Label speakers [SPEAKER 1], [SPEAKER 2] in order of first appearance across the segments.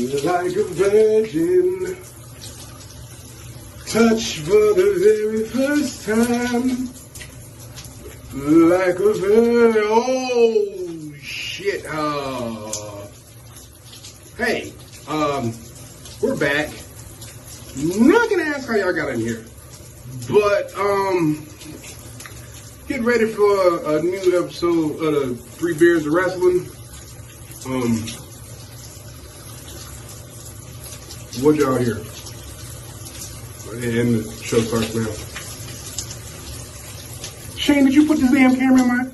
[SPEAKER 1] like a virgin, touched for the very first time, like a virgin. Oh shit! Hey, we're back. Not gonna ask how y'all got in here, but get ready for a new episode of the Three Beers of Wrestling. What y'all hear? And the show starts now. Shane, did you put this damn camera in my?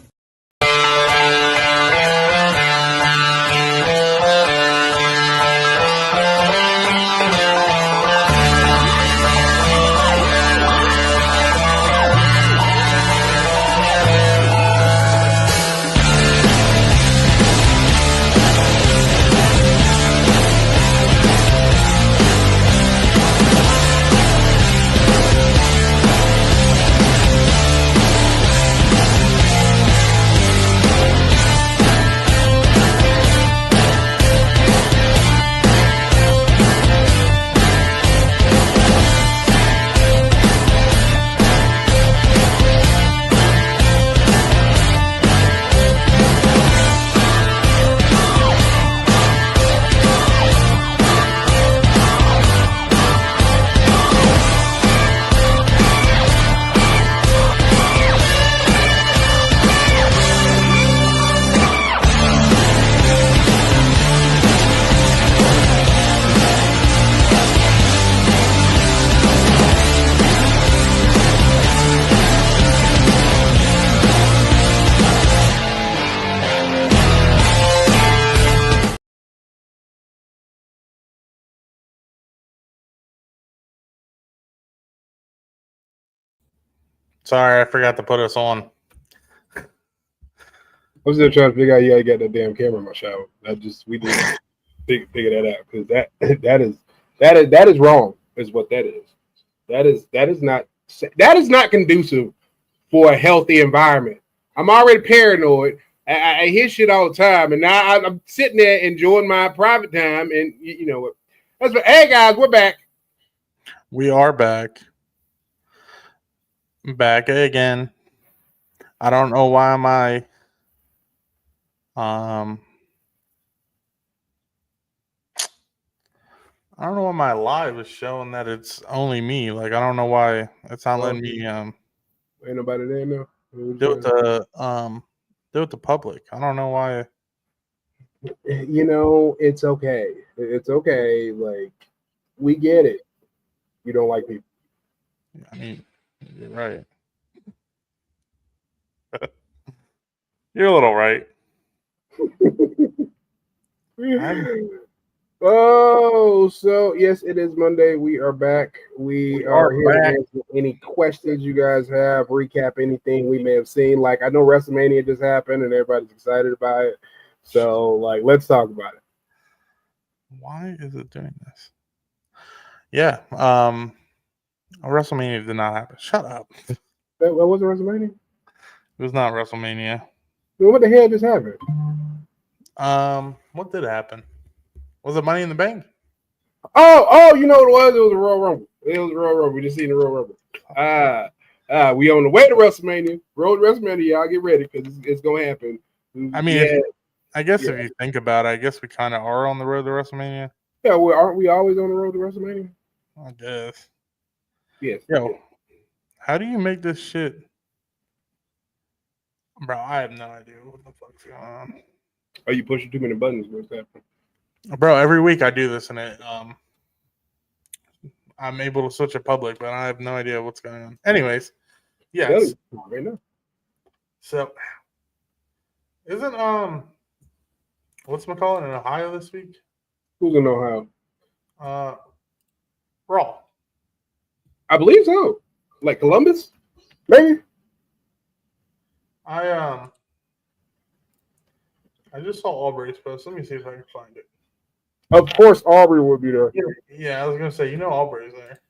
[SPEAKER 2] Sorry, I forgot to put us on.
[SPEAKER 1] I was still trying to figure out how you got that damn camera in my shower. We didn't figure that out because that is wrong. Is what that is. That is not conducive for a healthy environment. I'm already paranoid. I hear shit all the time, and now I'm sitting there enjoying my private time. And you know what? That's what. Hey guys, we're back.
[SPEAKER 2] We are back. Back again. I don't know why my I don't know why my live is showing that it's only me. Like I don't know why it's not letting me
[SPEAKER 1] Ain't nobody there now.
[SPEAKER 2] do it the public. I don't know why.
[SPEAKER 1] You know, it's okay. It's okay. Like we get it. You don't like people.
[SPEAKER 2] I mean, you're right. You're a little right.
[SPEAKER 1] Oh, so yes, it is Monday. We are back. We are here to answer any questions you guys have, recap anything we may have seen. Like I know WrestleMania just happened and everybody's excited about it. So like let's talk about it.
[SPEAKER 2] Why is it doing this? Yeah. WrestleMania did not happen. Shut up.
[SPEAKER 1] That wasn't WrestleMania?
[SPEAKER 2] It was not WrestleMania.
[SPEAKER 1] What the hell just happened?
[SPEAKER 2] What did happen? Was it Money in the Bank?
[SPEAKER 1] Oh, you know what it was? It was a Royal Rumble. It was a Royal Rumble. We just seen the Royal Rumble. We on the way to WrestleMania. Road to WrestleMania, y'all get ready because it's gonna happen.
[SPEAKER 2] I mean, I guess if you think about it, I guess we kind of are on the road to WrestleMania.
[SPEAKER 1] Yeah, aren't we always on the road to WrestleMania?
[SPEAKER 2] I guess.
[SPEAKER 1] Yes.
[SPEAKER 2] Yo, how do you make this shit? Bro, I have no idea what the fuck's going on.
[SPEAKER 1] Are you pushing too many buttons? What's happening?
[SPEAKER 2] Bro, every week I do this and I'm able to switch it public, but I have no idea what's going on. Anyways, yes.
[SPEAKER 1] Right now.
[SPEAKER 2] So isn't what's McCall in Ohio this week?
[SPEAKER 1] Who's in Ohio?
[SPEAKER 2] Raw.
[SPEAKER 1] I believe so. Like Columbus, maybe.
[SPEAKER 2] I just saw Aubrey's post. Let me see if I can find it.
[SPEAKER 1] Of course, Aubrey will be there.
[SPEAKER 2] Yeah, I was gonna say, Aubrey's there.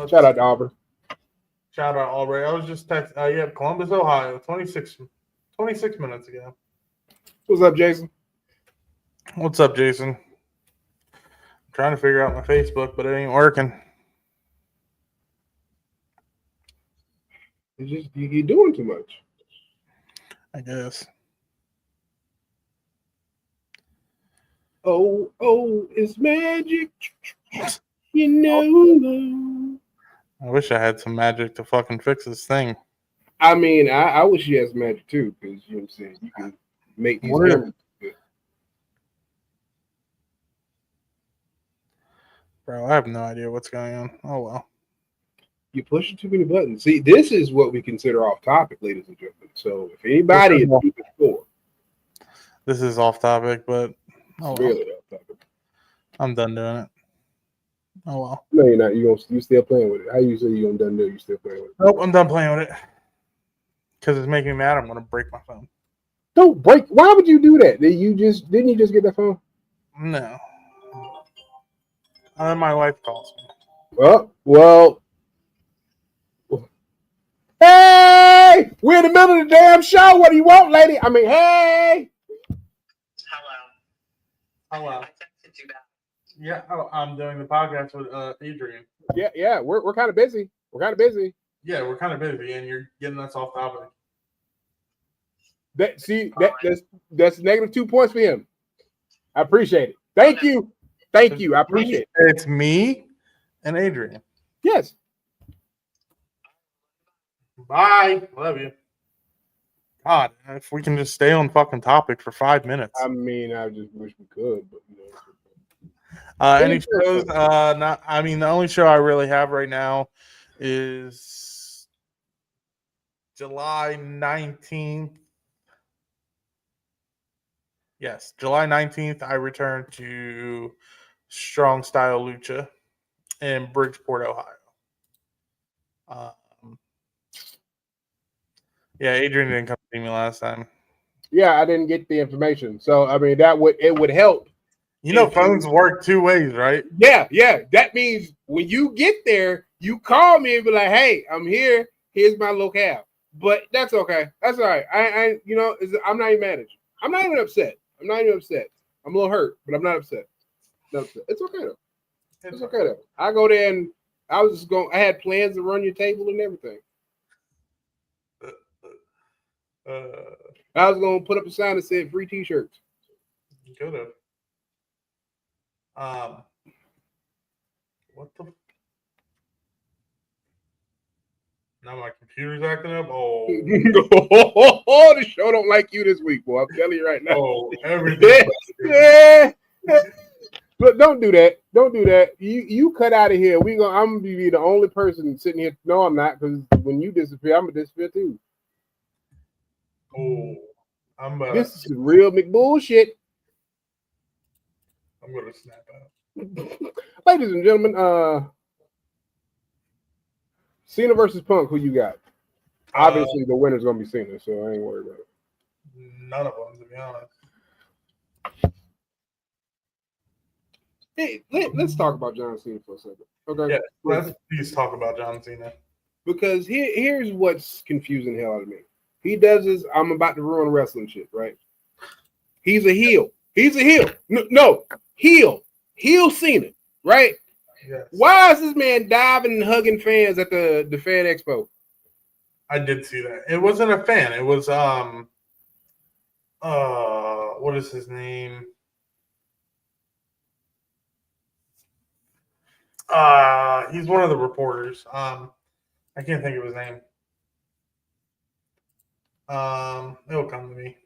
[SPEAKER 1] Shout out to Aubrey.
[SPEAKER 2] Shout out Aubrey. I was just texting. Columbus, Ohio, 26 minutes ago.
[SPEAKER 1] What's up, Jason?
[SPEAKER 2] What's up, Jason? I'm trying to figure out my Facebook, but it ain't working.
[SPEAKER 1] It's just you're doing too much.
[SPEAKER 2] I guess.
[SPEAKER 1] Oh, it's magic. You know.
[SPEAKER 2] I wish I had some magic to fucking fix this thing.
[SPEAKER 1] I mean, I wish you had some magic too, because you know what I'm saying. You can make these
[SPEAKER 2] What if-
[SPEAKER 1] cameras good.
[SPEAKER 2] Bro, I have no idea what's going on. Oh, well.
[SPEAKER 1] You're pushing too many buttons. See, this is what we consider off topic, ladies and gentlemen. So if anybody is keeping score,
[SPEAKER 2] This is off topic, but
[SPEAKER 1] it's
[SPEAKER 2] oh, well.
[SPEAKER 1] really off topic.
[SPEAKER 2] I'm done doing it. Oh, well.
[SPEAKER 1] No, you're not. You still playing with it. How you say you're gonna done do it? You still playing with it?
[SPEAKER 2] Nope, I'm done playing with it. Because it's making me mad. I'm going to break my phone.
[SPEAKER 1] Don't break. Why would you do that? Didn't you just get that phone?
[SPEAKER 2] No. And then my wife calls me.
[SPEAKER 1] Well. Hey, we're in the middle of the damn show. What do you want, lady? I mean, hey.
[SPEAKER 2] Hello. I texted you back. Yeah, I'm doing the podcast with Adrian.
[SPEAKER 1] Yeah, we're kind of busy.
[SPEAKER 2] Yeah, we're kind of busy, and you're getting us off topic.
[SPEAKER 1] That's negative 2 points for him. I appreciate it. Thank you. I appreciate it.
[SPEAKER 2] It's me and Adrian.
[SPEAKER 1] Yes.
[SPEAKER 2] Bye. Love you. God, if we can just stay on fucking topic for 5 minutes.
[SPEAKER 1] I mean, I just wish we could, but you know.
[SPEAKER 2] Any shows? Not. I mean, the only show I really have right now is July 19th. Yes, July 19th. I return to Strong Style Lucha in Bridgeport, Ohio. Yeah, Adrian didn't come see me last time.
[SPEAKER 1] Yeah, I didn't get the information, so I mean it would help.
[SPEAKER 2] You know, phones work two ways, right?
[SPEAKER 1] Yeah. That means when you get there, you call me and be like, "Hey, I'm here. Here's my locale." But that's okay. That's all right. I'm not even mad at you. I'm not even upset. I'm a little hurt, but I'm not upset. It's okay though. It's okay though. I go there and I had plans to run your table and everything. I was gonna put up a sign that said free T-shirts.
[SPEAKER 2] You could have. What the? Now my computer's acting up. Oh,
[SPEAKER 1] the show don't like you this week, boy. I'm telling you right now.
[SPEAKER 2] Oh, everything.
[SPEAKER 1] Yeah. But don't do that. You cut out of here. I'm gonna be the only person sitting here. No, I'm not, because when you disappear, I'm gonna disappear too.
[SPEAKER 2] Oh,
[SPEAKER 1] this is real McBullshit.
[SPEAKER 2] I'm gonna snap out.
[SPEAKER 1] Ladies and gentlemen, Cena versus Punk. Who you got? Obviously, the winner's gonna be Cena, so I ain't worried about it.
[SPEAKER 2] None of them, to be honest.
[SPEAKER 1] Hey, let's talk about John Cena for a second. Okay.
[SPEAKER 2] Yeah, let's please talk about John Cena. Because
[SPEAKER 1] here's what's confusing the hell out of me. He does this, I'm about to ruin wrestling shit, right? He's a heel. No, heel. Heel Cena, right? Yes. Why is this man diving and hugging fans at the Fan Expo?
[SPEAKER 2] I did see that. It wasn't a fan. It was what is his name? He's one of the reporters. I can't think of his name. It'll come to me.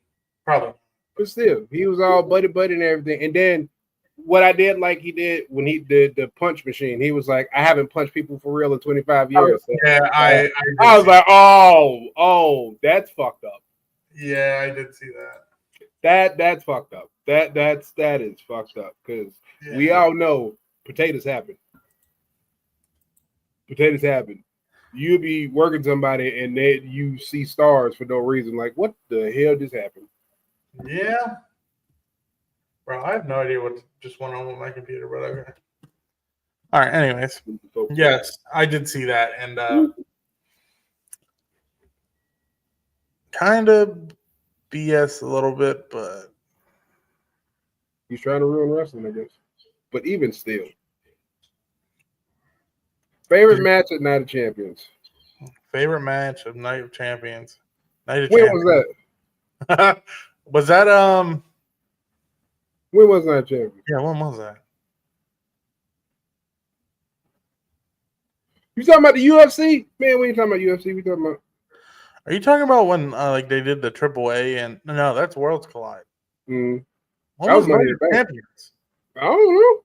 [SPEAKER 2] Probably.
[SPEAKER 1] But still, he was all buddy and everything. And then what I did like he did when he did the punch machine, he was like, I haven't punched people for real in 25 years. So,
[SPEAKER 2] yeah, I
[SPEAKER 1] was like, oh, that's fucked up.
[SPEAKER 2] Yeah, I did see that.
[SPEAKER 1] That's fucked up. That is fucked up, because we all know potatoes happen. You'll be working somebody and you see stars for no reason. Like, what the hell just happened?
[SPEAKER 2] Yeah. Bro, I have no idea what just went on with my computer, but okay. All right, anyways. Yes, I did see that. And kind of BS a little bit, but
[SPEAKER 1] He's trying to ruin wrestling, I guess. But even still. Favorite match at Night of Champions?
[SPEAKER 2] Favorite match of Night of Champions? Night of
[SPEAKER 1] When
[SPEAKER 2] Champions.
[SPEAKER 1] was that?
[SPEAKER 2] Was that
[SPEAKER 1] When was Night of Champions?
[SPEAKER 2] Yeah, when was that?
[SPEAKER 1] You talking about the UFC? Man, we ain't talking about UFC. We talking about.
[SPEAKER 2] Are you talking about when like they did the AAA and no, that's Worlds Collide.
[SPEAKER 1] Mm.
[SPEAKER 2] When
[SPEAKER 1] That
[SPEAKER 2] was
[SPEAKER 1] was Money
[SPEAKER 2] Night
[SPEAKER 1] in
[SPEAKER 2] of
[SPEAKER 1] the Bank.
[SPEAKER 2] Champions?
[SPEAKER 1] I don't know.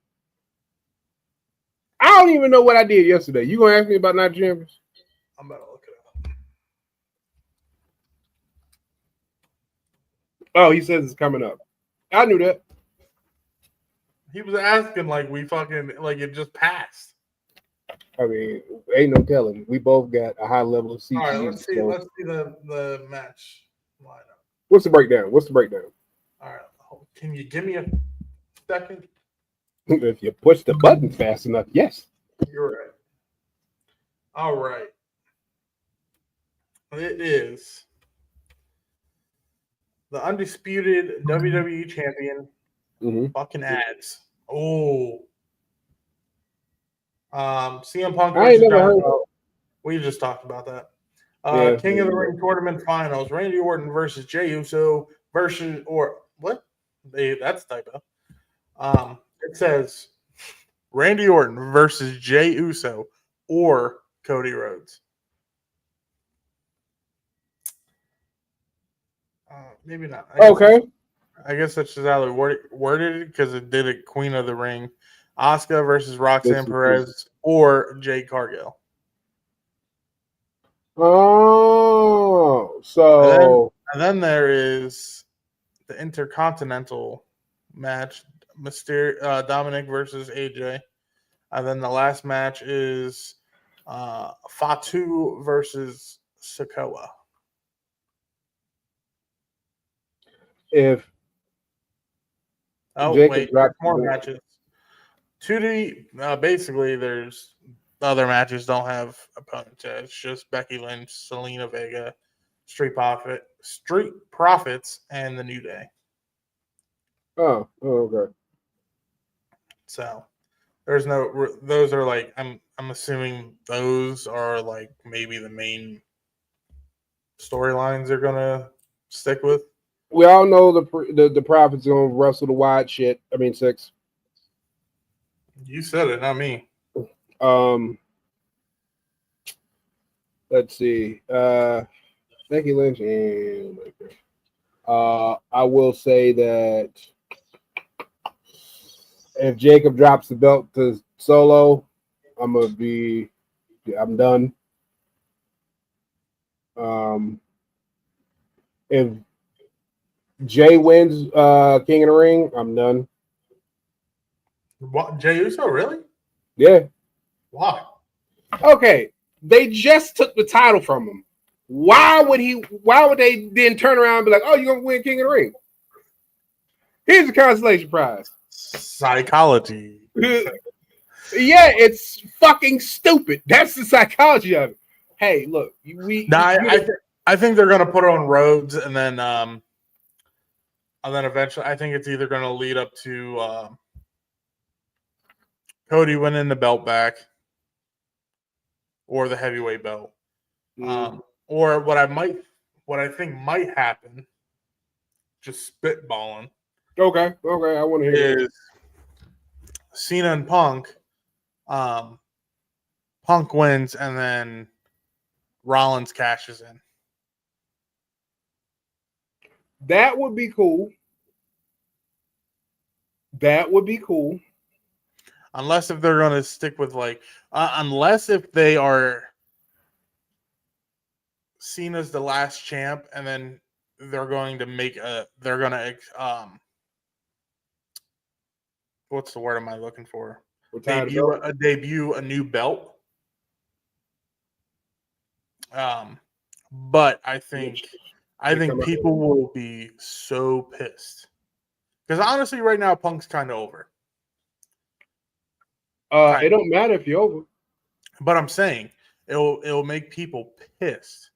[SPEAKER 1] I don't even know what I did yesterday. You gonna ask me about Night of Champions?
[SPEAKER 2] I'm about to look it up.
[SPEAKER 1] Oh, he says it's coming up. I knew that.
[SPEAKER 2] He was asking like we fucking like it just passed.
[SPEAKER 1] I mean, ain't no telling. We both got a high level of CTE.
[SPEAKER 2] All right, let's see.
[SPEAKER 1] so-
[SPEAKER 2] Let's see the match lineup.
[SPEAKER 1] What's the breakdown?
[SPEAKER 2] All right, can you give me a second?
[SPEAKER 1] If you push the button fast enough, yes.
[SPEAKER 2] You're right. All right. It is the undisputed WWE champion.
[SPEAKER 1] Mm-hmm.
[SPEAKER 2] Fucking ads. Oh. CM Punk.
[SPEAKER 1] I ain't
[SPEAKER 2] versus
[SPEAKER 1] never
[SPEAKER 2] John
[SPEAKER 1] heard
[SPEAKER 2] Cena. We just talked about that.
[SPEAKER 1] Yeah.
[SPEAKER 2] King of the Ring tournament finals: Randy Orton versus Jey Uso versus or what? That's a typo. It says Randy Orton versus Jey Uso or Cody Rhodes. Maybe not. I guess that's just how they worded it because it did it. Queen of the Ring, Asuka versus Roxanne Perez or Jade Cargill.
[SPEAKER 1] Oh, so
[SPEAKER 2] and then there is the Intercontinental match: Dominic versus AJ. And then the last match is Fatu versus Sikoa.
[SPEAKER 1] if
[SPEAKER 2] Oh,
[SPEAKER 1] Jacob
[SPEAKER 2] wait,
[SPEAKER 1] drops
[SPEAKER 2] more
[SPEAKER 1] the-
[SPEAKER 2] matches. 2D, basically, there's other matches don't have opponents. It's just Becky Lynch, Selena Vega, Street Profits, and the New Day.
[SPEAKER 1] oh, okay.
[SPEAKER 2] So there's no. Those are like I'm assuming those are like maybe the main storylines they're gonna stick with.
[SPEAKER 1] We all know the Prophet's gonna wrestle the wide shit. I mean, 6.
[SPEAKER 2] You said it, not me.
[SPEAKER 1] Let's see. Becky Lynch and I will say that if Jacob drops the belt to Solo, I'm done. If Jay wins King of the Ring, I'm done.
[SPEAKER 2] What, Jey Uso, really?
[SPEAKER 1] Yeah.
[SPEAKER 2] Why?
[SPEAKER 1] Okay. They just took the title from him. Why would they then turn around and be like, oh, you're gonna win King of the Ring? Here's the consolation prize.
[SPEAKER 2] Psychology.
[SPEAKER 1] Yeah, it's fucking stupid. That's the psychology of it. Hey, look,
[SPEAKER 2] I think they're gonna put it on Rhodes, and then eventually, I think it's either gonna lead up to Cody winning the belt back, or the heavyweight belt, or what I think might happen. Just spitballing.
[SPEAKER 1] Okay, I want to hear
[SPEAKER 2] is Cena and Punk. Punk wins, and then Rollins cashes in.
[SPEAKER 1] That would be cool.
[SPEAKER 2] Unless if they're going to stick with unless if they are Cena's the last champ, and then they're going to what's the word am I looking for? Debut a new belt. But I think people will be so pissed because honestly, right now Punk's kind of over.
[SPEAKER 1] It don't matter if you're over.
[SPEAKER 2] But I'm saying it'll make people pissed.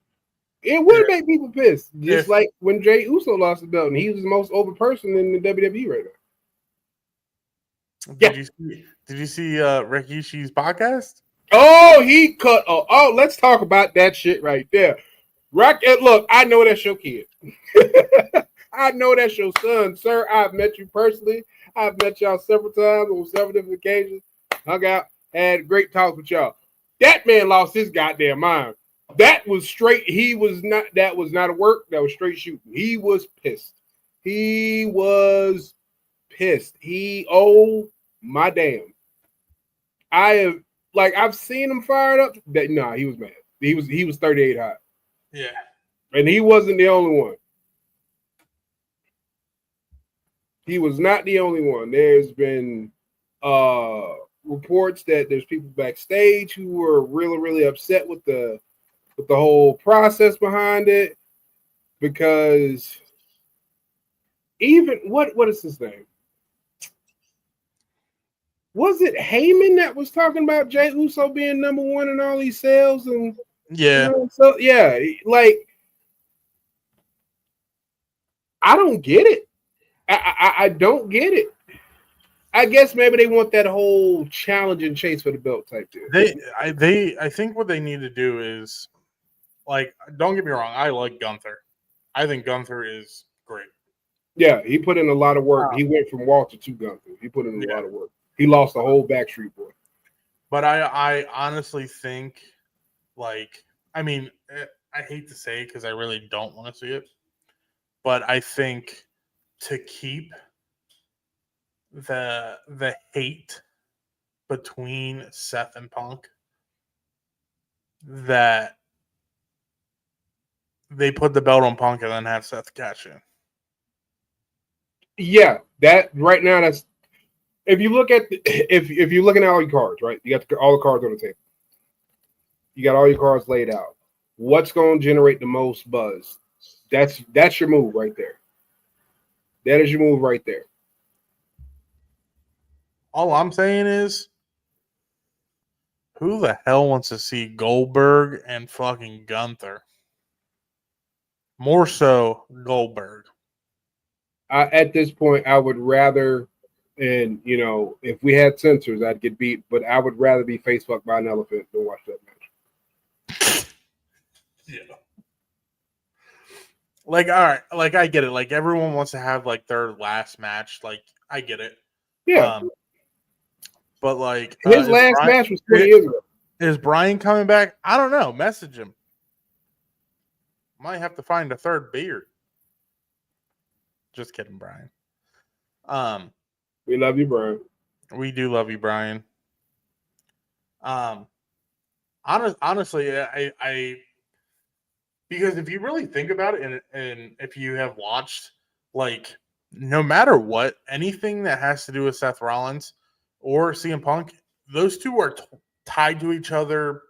[SPEAKER 1] It would make people pissed. Just like when Jey Uso lost the belt and he was the most over person in the WWE right now. Yeah.
[SPEAKER 2] Did you see Rikishi's podcast?
[SPEAKER 1] Oh, he cut. Oh, let's talk about that shit right there. Look, I know that's your kid. I know that's your son, sir. I've met you personally. I've met y'all several times on several different occasions. Hung out, had great talks with y'all. That man lost his goddamn mind. That was straight. That was not a work. That was straight shooting. He was pissed. He was pissed. Oh my damn. I've seen him fired up. Nah, he was mad. He was 38 hot.
[SPEAKER 2] Yeah.
[SPEAKER 1] And he wasn't the only one. He was not the only one. There's been reports that there's people backstage who were really, really upset with the whole process behind it, because even what is his name? Was it Heyman that was talking about Jey Uso being number one in all these sales? And
[SPEAKER 2] yeah,
[SPEAKER 1] so yeah, like I don't get it. I don't get it. I guess maybe they want that whole challenge and chase for the belt type deal.
[SPEAKER 2] I think what they need to do is, like, don't get me wrong, I like Gunther. I think Gunther is great.
[SPEAKER 1] Yeah, he put in a lot of work. He went from Walter to Gunther. He put in a lot of work. He lost the whole Backstreet Boy.
[SPEAKER 2] But I honestly think, like, I mean, I hate to say it because I really don't want to see it, but I think to keep the hate between Seth and Punk, that they put the belt on Punk and then have Seth catch it.
[SPEAKER 1] Yeah, that right now, that's if you look at if you're looking at all your cards, right? You got all the cards on the table. You got all your cards laid out. What's going to generate the most buzz? That's your move right there. That is your move right there.
[SPEAKER 2] All I'm saying is, who the hell wants to see Goldberg and fucking Gunther? More so Goldberg.
[SPEAKER 1] At this point, I would rather, and if we had censors, I'd get beat, but I would rather be face fucked by an elephant than watch that match.
[SPEAKER 2] Yeah. Like, all right, like I get it. Like, everyone wants to have like their last match. Like, I get it.
[SPEAKER 1] Yeah.
[SPEAKER 2] But like
[SPEAKER 1] his last match was 20 years ago.
[SPEAKER 2] Is Brian coming back? I don't know. Message him. Might have to find a third beard. Just kidding, Brian.
[SPEAKER 1] We love you, Brian.
[SPEAKER 2] We do love you, Brian. Honestly, I because if you really think about it, and if you have watched, like, no matter what, anything that has to do with Seth Rollins or CM Punk, those two are tied to each other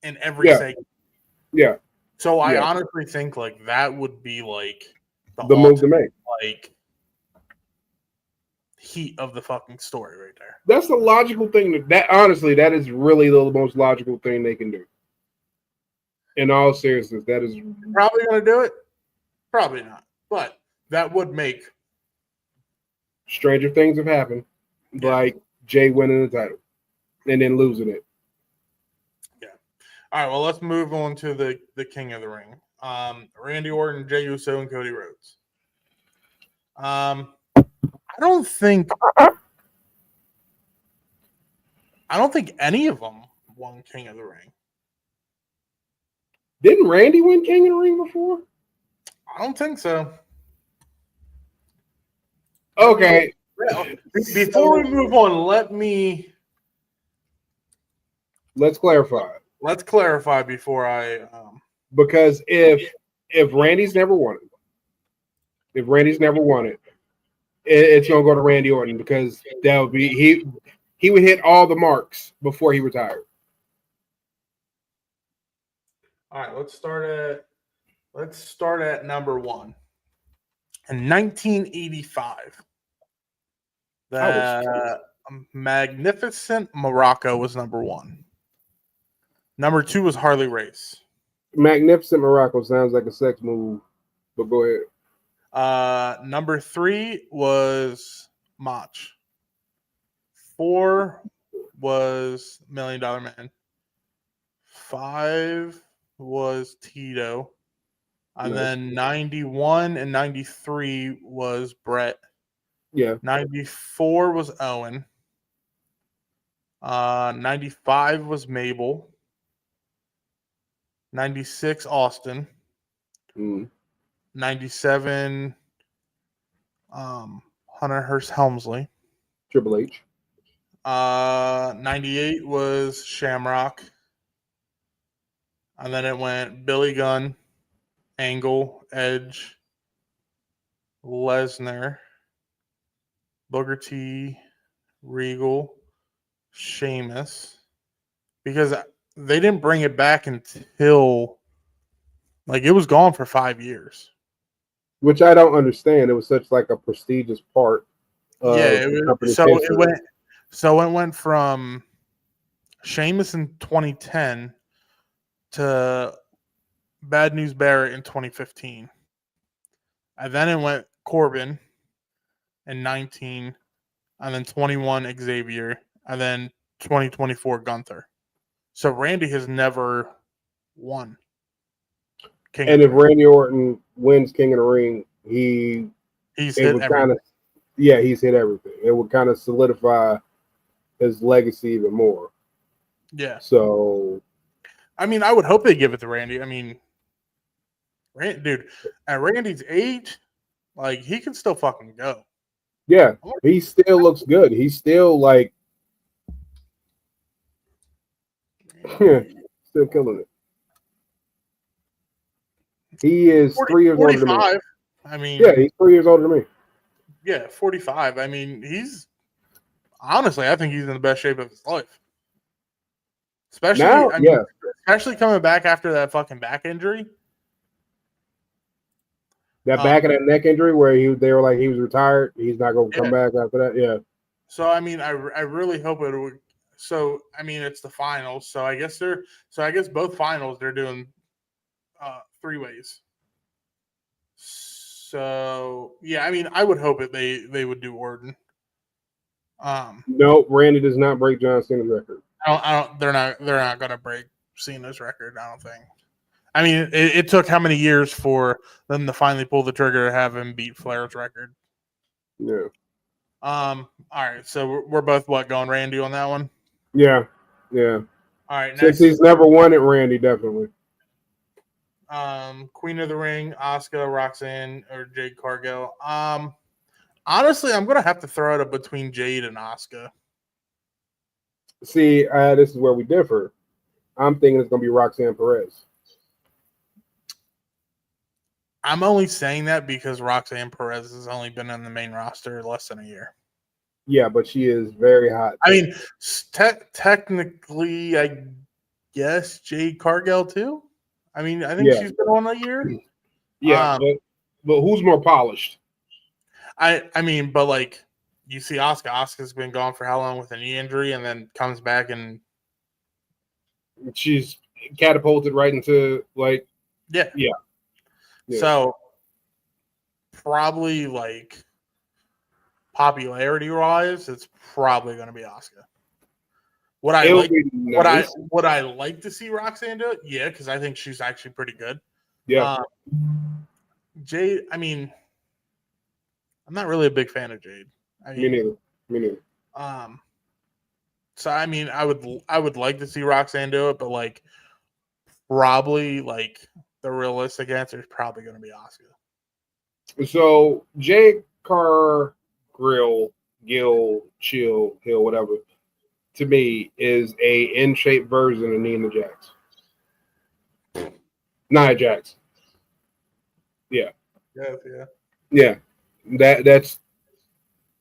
[SPEAKER 2] in every segment.
[SPEAKER 1] Yeah.
[SPEAKER 2] So I honestly think like that would be like
[SPEAKER 1] the move to make,
[SPEAKER 2] like, heat of the fucking story right there.
[SPEAKER 1] That's the logical thing. That honestly, that is really the most logical thing they can do. In all seriousness, that is
[SPEAKER 2] probably going to do it. Probably not, but that would make.
[SPEAKER 1] Stranger things have happened, like Jay winning the title and then losing it.
[SPEAKER 2] Yeah. All right. Well, let's move on to the King of the Ring. Randy Orton, Jey Uso, and Cody Rhodes. I don't think any of them won King of the Ring.
[SPEAKER 1] Didn't Randy win King of the Ring before?
[SPEAKER 2] I don't think so.
[SPEAKER 1] Okay.
[SPEAKER 2] Before we move on,
[SPEAKER 1] let's clarify.
[SPEAKER 2] Let's clarify before I
[SPEAKER 1] because if Randy's never won it, it's gonna go to Randy Orton, because that would be he would hit all the marks before he retired.
[SPEAKER 2] All right, let's start at number one. In 1985, the Magnificent Morocco was number one. Number two was Harley Race.
[SPEAKER 1] Magnificent Morocco sounds like a sex move, but go ahead.
[SPEAKER 2] Number three was Mach. 4 was $1 Million Man. 5 was Tito. And
[SPEAKER 1] Nice.
[SPEAKER 2] then 91 and 93 was Brett.
[SPEAKER 1] Yeah.
[SPEAKER 2] 94 was Owen. 95 was Mabel. 96 Austin.
[SPEAKER 1] Mm.
[SPEAKER 2] 97 Hunter Hearst Helmsley.
[SPEAKER 1] Triple H.
[SPEAKER 2] 98 was Shamrock. And then it went Billy Gunn, Angle, Edge, Lesnar, Booker T, Regal, Sheamus. Because they didn't bring it back until it was gone for 5 years.
[SPEAKER 1] Which I don't understand. It was such like a prestigious part of the company's history.
[SPEAKER 2] It went from Sheamus in 2010 to Bad News Barrett in 2015. And then it went Corbin in 19, and then 21 Xavier, and then 2024 Gunther. So Randy has never won.
[SPEAKER 1] And if Randy Orton wins King of the Ring, he's hit everything. He's hit everything. It would kind of solidify his legacy even more.
[SPEAKER 2] Yeah.
[SPEAKER 1] So,
[SPEAKER 2] I mean, I would hope they give it to Randy. I mean, dude, at Randy's age, he can still fucking go.
[SPEAKER 1] Yeah, he still looks good. He's still still killing it. He is 3 years older than me.
[SPEAKER 2] I mean,
[SPEAKER 1] he's 3 years older than me.
[SPEAKER 2] Yeah, 45. I mean, he's honestly, I think he's in the best shape of his life. Especially
[SPEAKER 1] now,
[SPEAKER 2] especially coming back after that fucking back injury.
[SPEAKER 1] That back of that neck injury where they were like he was retired. He's not going to come back after that. Yeah.
[SPEAKER 2] So I mean, I really hope it would. So I mean, it's the finals. So I guess both finals they're doing 3 ways. So yeah, I mean, I would hope they would do Orton.
[SPEAKER 1] No, Randy does not break John Cena's record.
[SPEAKER 2] They're not gonna break Cena's record. I don't think. I mean, it took how many years for them to finally pull the trigger to have him beat Flair's record?
[SPEAKER 1] Yeah.
[SPEAKER 2] All right. So we're both going Randy on that one.
[SPEAKER 1] Yeah. Yeah.
[SPEAKER 2] All right.
[SPEAKER 1] Since he's never won it, Randy definitely.
[SPEAKER 2] Queen of the Ring, Asuka, Roxanne, or Jade Cargill. Honestly, I'm gonna have to throw it up between Jade and Asuka.
[SPEAKER 1] See, this is where we differ. I'm thinking it's gonna be Roxanne Perez.
[SPEAKER 2] I'm only saying that because Roxanne Perez has only been on the main roster less than a year.
[SPEAKER 1] Yeah, but she is very hot.
[SPEAKER 2] I mean, technically, I guess Jade Cargill too. I mean, I think she's been on a year.
[SPEAKER 1] Yeah, but who's more polished?
[SPEAKER 2] I mean, but you see Asuka. Asuka's been gone for how long with a knee injury, and then comes back and
[SPEAKER 1] she's catapulted right into
[SPEAKER 2] yeah. So probably popularity wise, it's probably going to be Asuka. Would I like to see Roxanne do it? Yeah, because I think she's actually pretty good.
[SPEAKER 1] Yeah.
[SPEAKER 2] Jade, I mean, I'm not really a big fan of Jade.
[SPEAKER 1] Me neither.
[SPEAKER 2] So I mean, I would like to see Roxanne do it, but probably the realistic answer is probably going to be Asuka.
[SPEAKER 1] So Jade Cargill, Hill, whatever, to me is a in shape version of Nia Jax. Nia Jax. Yeah. Yeah. That's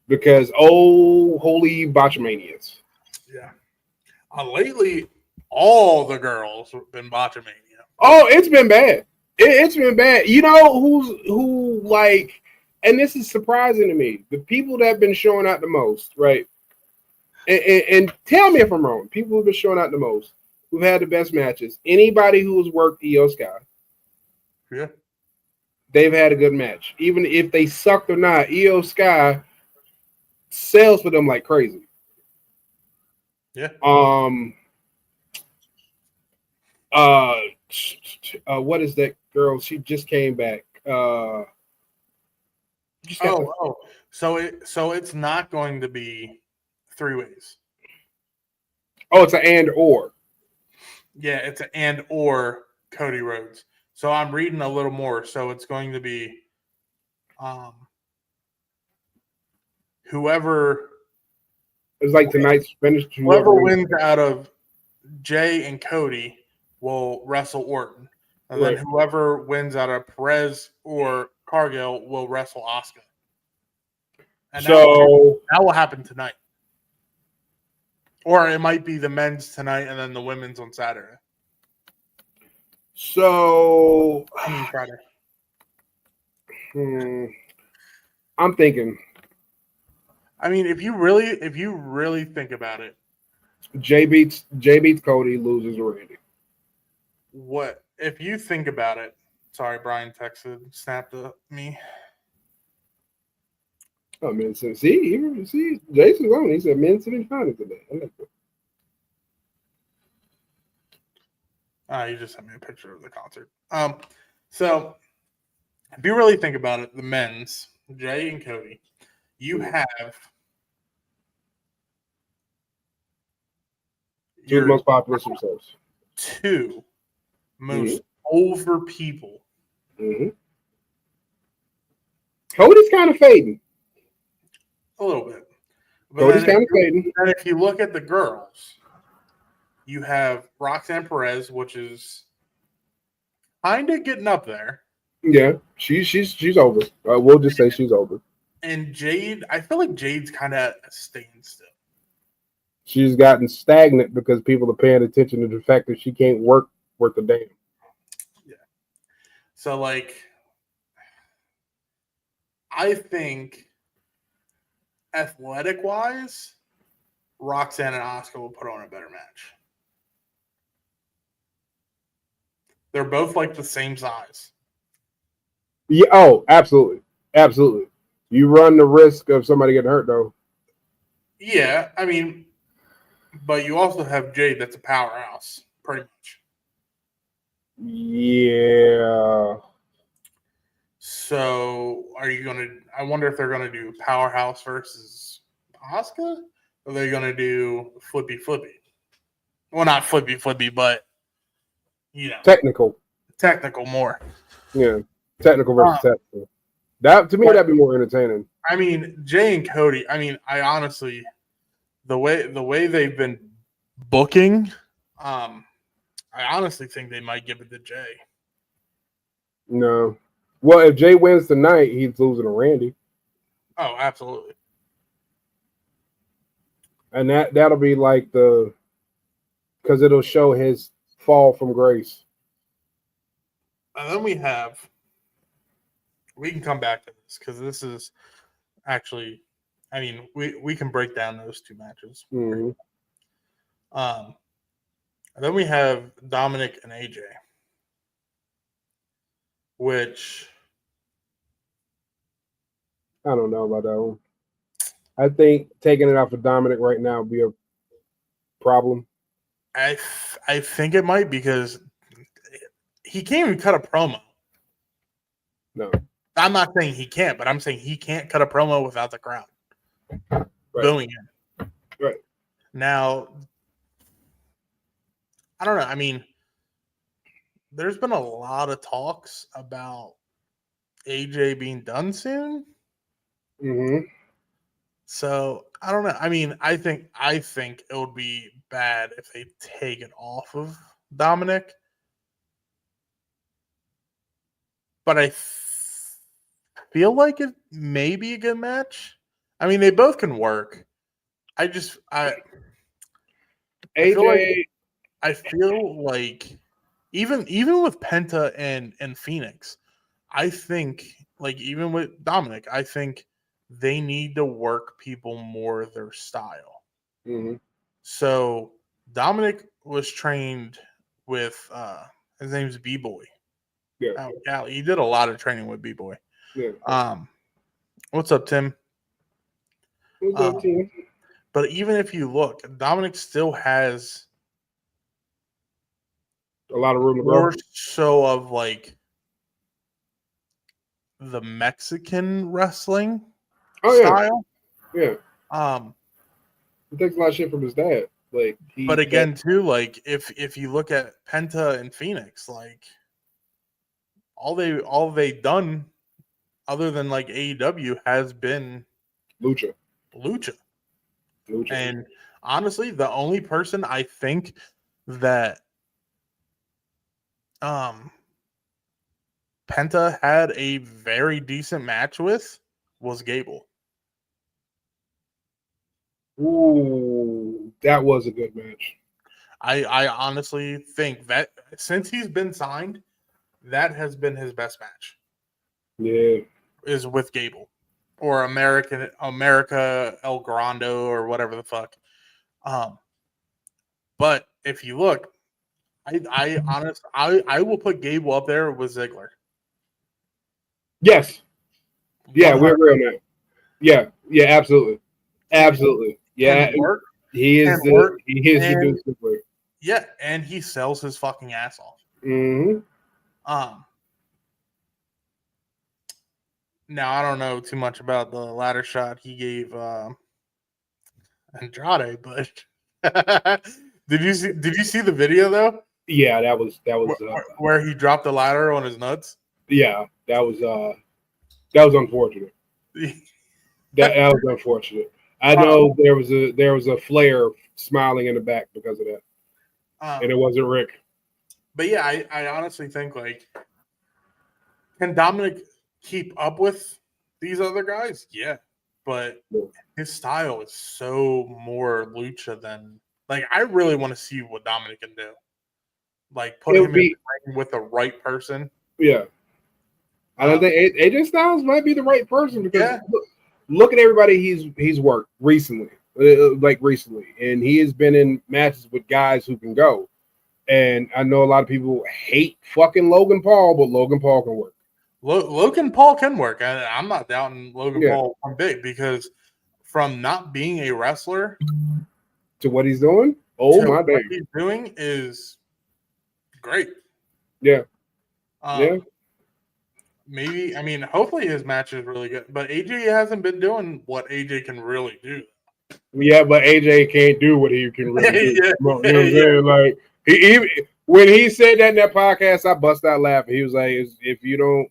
[SPEAKER 1] because holy botchamanias.
[SPEAKER 2] Yeah. Lately, all the girls have been botchamania.
[SPEAKER 1] Oh, it's been bad. It's been bad. You know who and this is surprising to me. The people that have been showing out the most, right? And tell me if I'm wrong. People who've been showing out the most, who've had the best matches. Anybody who's worked Io Sky.
[SPEAKER 2] Yeah.
[SPEAKER 1] They've had a good match. Even if they sucked or not, Io Sky sells for them like crazy.
[SPEAKER 2] Yeah.
[SPEAKER 1] What is that girl? She just came back. Just got the,
[SPEAKER 2] So it's not going to be 3 ways.
[SPEAKER 1] it's an and or.
[SPEAKER 2] Yeah, it's an and or Cody Rhodes. So I'm reading a little more. So it's going to be whoever
[SPEAKER 1] It's like tonight's finish.
[SPEAKER 2] whoever wins out of Jay and Cody will wrestle Orton. And then whoever wins out of Perez or Cargill will wrestle Asuka. And
[SPEAKER 1] so
[SPEAKER 2] that will happen tonight. Or it might be the men's tonight and then the women's on Saturday.
[SPEAKER 1] So
[SPEAKER 2] Friday.
[SPEAKER 1] I'm thinking.
[SPEAKER 2] I mean, if you really think about it,
[SPEAKER 1] Jay beats Cody, loses Randy.
[SPEAKER 2] What if you think about it? Sorry, Brian snapped at me.
[SPEAKER 1] Oh man, so see, Jason's on. He said men's semifinals today. I like that.
[SPEAKER 2] You just sent me a picture of the concert. So if you really think about it, the men's, Jay and Cody, you have
[SPEAKER 1] two most popular themselves.
[SPEAKER 2] 2 most over people.
[SPEAKER 1] Mm-hmm. Cody's kind of fading.
[SPEAKER 2] A little bit.
[SPEAKER 1] Cody's kind of fading.
[SPEAKER 2] And if you look at the girls, you have Roxanne Perez, which is kind of getting up there.
[SPEAKER 1] Yeah, she's over. We'll just say she's over.
[SPEAKER 2] And Jade, I feel like Jade's kind of staying still.
[SPEAKER 1] She's gotten stagnant because people are paying attention to the fact that she can't work worth a damn.
[SPEAKER 2] Yeah. So, like, I think athletic-wise, Roxanne and Asuka will put on a better match. They're both like the same size.
[SPEAKER 1] Yeah. Oh, absolutely, absolutely. You run the risk of somebody getting hurt, though.
[SPEAKER 2] Yeah, I mean, but you also have Jade that's a powerhouse, pretty much.
[SPEAKER 1] Yeah.
[SPEAKER 2] So, I wonder if they're gonna do powerhouse versus Asuka, or are they gonna do flippy? Well, not flippy, but
[SPEAKER 1] technical
[SPEAKER 2] more.
[SPEAKER 1] Yeah, technical versus technical. That to me, that'd be more entertaining.
[SPEAKER 2] I mean, Jay and Cody. I mean, I honestly, the way they've been booking, I honestly think they might give it to Jay.
[SPEAKER 1] No, well, if Jay wins tonight, he's losing to Randy.
[SPEAKER 2] Oh, absolutely.
[SPEAKER 1] And that'll be like because it'll show his fall from grace.
[SPEAKER 2] And then we can come back to this because this is actually, I mean, we can break down those 2 matches.
[SPEAKER 1] Mm-hmm.
[SPEAKER 2] And then we have Dominic and AJ, which
[SPEAKER 1] I don't know about that one. I think taking it off of Dominic right now would be a problem.
[SPEAKER 2] I think it might because he can't even cut a promo.
[SPEAKER 1] No.
[SPEAKER 2] I'm not saying he can't, but I'm saying he can't cut a promo without the crowd booing him.
[SPEAKER 1] Right.
[SPEAKER 2] Now, I don't know. I mean, there's been a lot of talks about AJ being done soon.
[SPEAKER 1] Mm-hmm.
[SPEAKER 2] So I don't know. I mean, I think it would be bad if they take it off of Dominic. But I feel like it may be a good match. I mean, they both can work. I feel like even with Penta and Phoenix, I think like even with Dominic, I think they need to work people more their style.
[SPEAKER 1] Mm-hmm.
[SPEAKER 2] So Dominic was trained with his name's B-Boy. Yeah, he did a lot of training with B-Boy.
[SPEAKER 1] Yeah.
[SPEAKER 2] What's up, Tim?
[SPEAKER 1] What's up, Tim?
[SPEAKER 2] But even if you look, Dominic still has
[SPEAKER 1] A lot of room to
[SPEAKER 2] more
[SPEAKER 1] go.
[SPEAKER 2] so of like the Mexican wrestling
[SPEAKER 1] Oh yeah,
[SPEAKER 2] style.
[SPEAKER 1] yeah.
[SPEAKER 2] Um,
[SPEAKER 1] He takes a lot of shit from his dad. Like
[SPEAKER 2] but again, too, like if you look at Penta and Phoenix, like all they done other than like AEW has been
[SPEAKER 1] Lucha.
[SPEAKER 2] lucha.
[SPEAKER 1] Lucha.
[SPEAKER 2] And honestly, the only person I think that Penta had a very decent match with was Gable.
[SPEAKER 1] Ooh, that was a good match.
[SPEAKER 2] I honestly think that since he's been signed, that has been his best match.
[SPEAKER 1] Yeah.
[SPEAKER 2] Is with Gable or America El Grande or whatever the fuck. But if you look, I will put Gable up there with Ziggler.
[SPEAKER 1] Yes. Yeah,
[SPEAKER 2] 100%.
[SPEAKER 1] we're on that. Yeah, yeah, absolutely. Absolutely. Yeah.
[SPEAKER 2] Can work.
[SPEAKER 1] He is
[SPEAKER 2] Can work.
[SPEAKER 1] the dude super.
[SPEAKER 2] Yeah, and he sells his fucking ass off.
[SPEAKER 1] Mm-hmm.
[SPEAKER 2] Now I don't know too much about the ladder shot he gave Andrade, but did you see the video though?
[SPEAKER 1] Yeah, that was
[SPEAKER 2] Where he dropped the ladder on his nuts.
[SPEAKER 1] Yeah, that was unfortunate. That was unfortunate. I know there was a Flair smiling in the back because of that, and it wasn't Rick.
[SPEAKER 2] But yeah, I honestly think like, can Dominic keep up with these other guys? Yeah, but his style is so more lucha than like. I really want to see what Dominic can do. Like put him in the ring with the right person.
[SPEAKER 1] Yeah, I don't think AJ Styles might be the right person because
[SPEAKER 2] Yeah.
[SPEAKER 1] look at everybody he's worked recently, and he has been in matches with guys who can go. And I know a lot of people hate fucking Logan Paul, but Logan Paul can work.
[SPEAKER 2] Logan Paul can work. I'm not doubting Logan Paul from big because from not being a wrestler
[SPEAKER 1] to what he's doing, what
[SPEAKER 2] he's doing is great.
[SPEAKER 1] Yeah. Yeah.
[SPEAKER 2] Maybe, I mean, hopefully his match is really good, but AJ hasn't been doing what AJ can really do.
[SPEAKER 1] Yeah, but AJ can't do what he can really do. You know what I'm saying? Like when he said that in that podcast, I bust out laughing. He was like, "If you don't,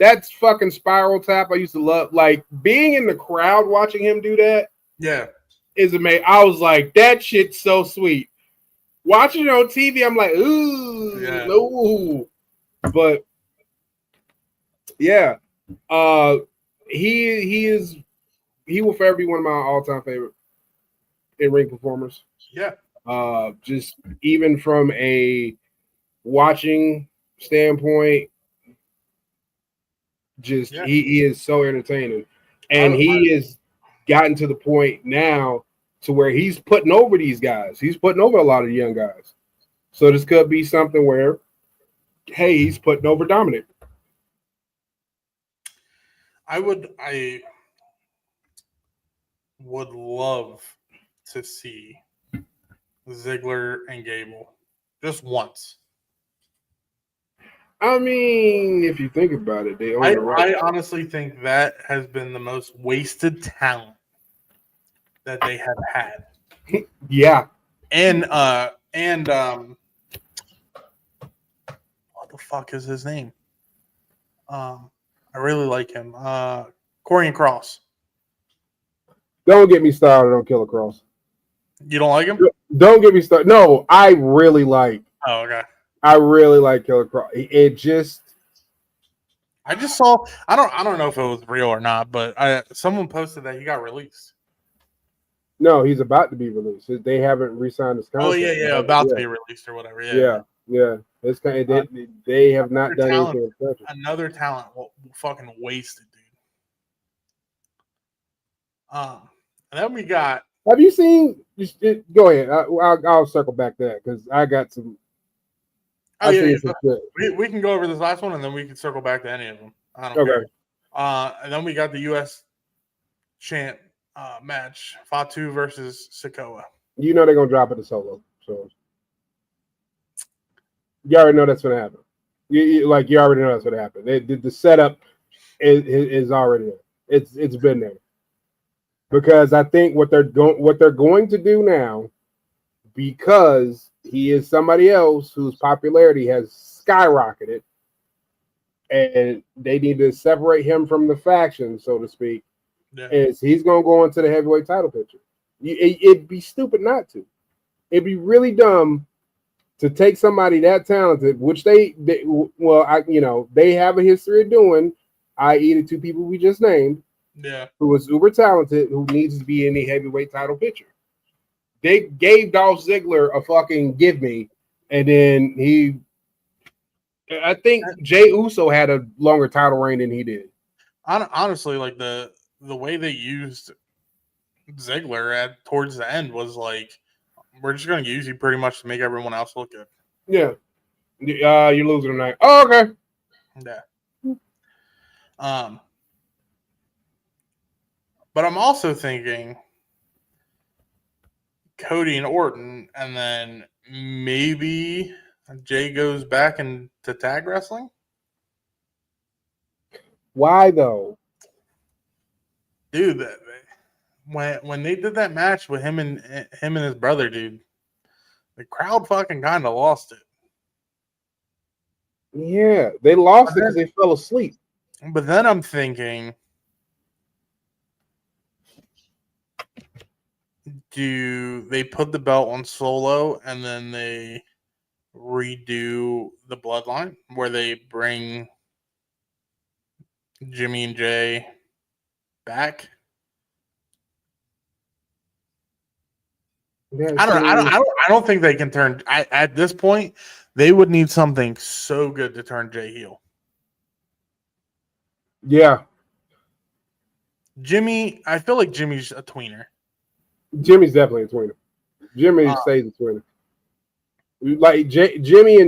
[SPEAKER 1] that's fucking spiral tap." I used to love like being in the crowd watching him do that.
[SPEAKER 2] Yeah,
[SPEAKER 1] is amazing. I was like, that shit's so sweet. Watching it on TV, I'm like, ooh, but yeah, he will forever be one of my all-time favorite in-ring performers.
[SPEAKER 2] Yeah.
[SPEAKER 1] Just even from a watching standpoint, just he is so entertaining. And he has gotten to the point now to where he's putting over these guys. He's putting over a lot of young guys. So this could be something where, hey, he's putting over Dominic.
[SPEAKER 2] I would love to see Ziggler and Gable just once.
[SPEAKER 1] I mean, if you think about it,
[SPEAKER 2] I honestly think that has been the most wasted talent that they have had.
[SPEAKER 1] Yeah.
[SPEAKER 2] And what the fuck is his name? I really like him. Karrion Kross.
[SPEAKER 1] Don't get me started on Killer Kross.
[SPEAKER 2] You don't like him?
[SPEAKER 1] Don't get me started. No, I really like.
[SPEAKER 2] Oh, okay.
[SPEAKER 1] I really like Killer Kross. It just.
[SPEAKER 2] I just saw. I don't know if it was real or not, but someone posted that he got released.
[SPEAKER 1] No, he's about to be released. They haven't re-signed his contract.
[SPEAKER 2] Oh yeah, about to be released or whatever.
[SPEAKER 1] Yeah. It's kind of they have not done anything special.
[SPEAKER 2] Another talent, fucking wasted, dude. And then we got.
[SPEAKER 1] Have you seen? Go ahead. I'll circle back to that because I got some.
[SPEAKER 2] Oh yeah. We can go over this last one and then we can circle back to any of them. I don't care. And then we got the U.S. champ match: Fatu versus Sikoa.
[SPEAKER 1] You know they're gonna drop it to Solo, so you already know that's gonna happen. You already know that's gonna happen. The setup is already there. It's been there because I think what they're going to do now, because he is somebody else whose popularity has skyrocketed, and they need to separate him from the faction, so to speak.
[SPEAKER 2] Yeah.
[SPEAKER 1] Is he's gonna go into the heavyweight title picture? It'd be stupid not to. It'd be really dumb to take somebody that talented, which they have a history of doing, i.e., the two people we just named, who was uber talented, who needs to be in the heavyweight title picture. They gave Dolph Ziggler a fucking give me, and then I think Jey Uso had a longer title reign than he did.
[SPEAKER 2] Honestly, like the way they used Ziggler towards the end was like, we're just going to use you pretty much to make everyone else look good.
[SPEAKER 1] Yeah. You're losing tonight. Oh, okay.
[SPEAKER 2] Yeah. But I'm also thinking Cody and Orton, and then maybe Jay goes back into tag wrestling.
[SPEAKER 1] Why though?
[SPEAKER 2] Dude, when they did that match with him and his brother, dude, the crowd fucking kind of lost it.
[SPEAKER 1] Yeah, they lost it because they fell asleep.
[SPEAKER 2] But then I'm thinking, do they put the belt on Solo and then they redo the bloodline where they bring Jimmy and Jay back?
[SPEAKER 1] Yeah,
[SPEAKER 2] I don't think they can turn. At this point, they would need something so good to turn Jay heel.
[SPEAKER 1] Yeah,
[SPEAKER 2] Jimmy, I feel like Jimmy's a tweener.
[SPEAKER 1] Jimmy's definitely a tweener. Jimmy stays a tweener. Like Jimmy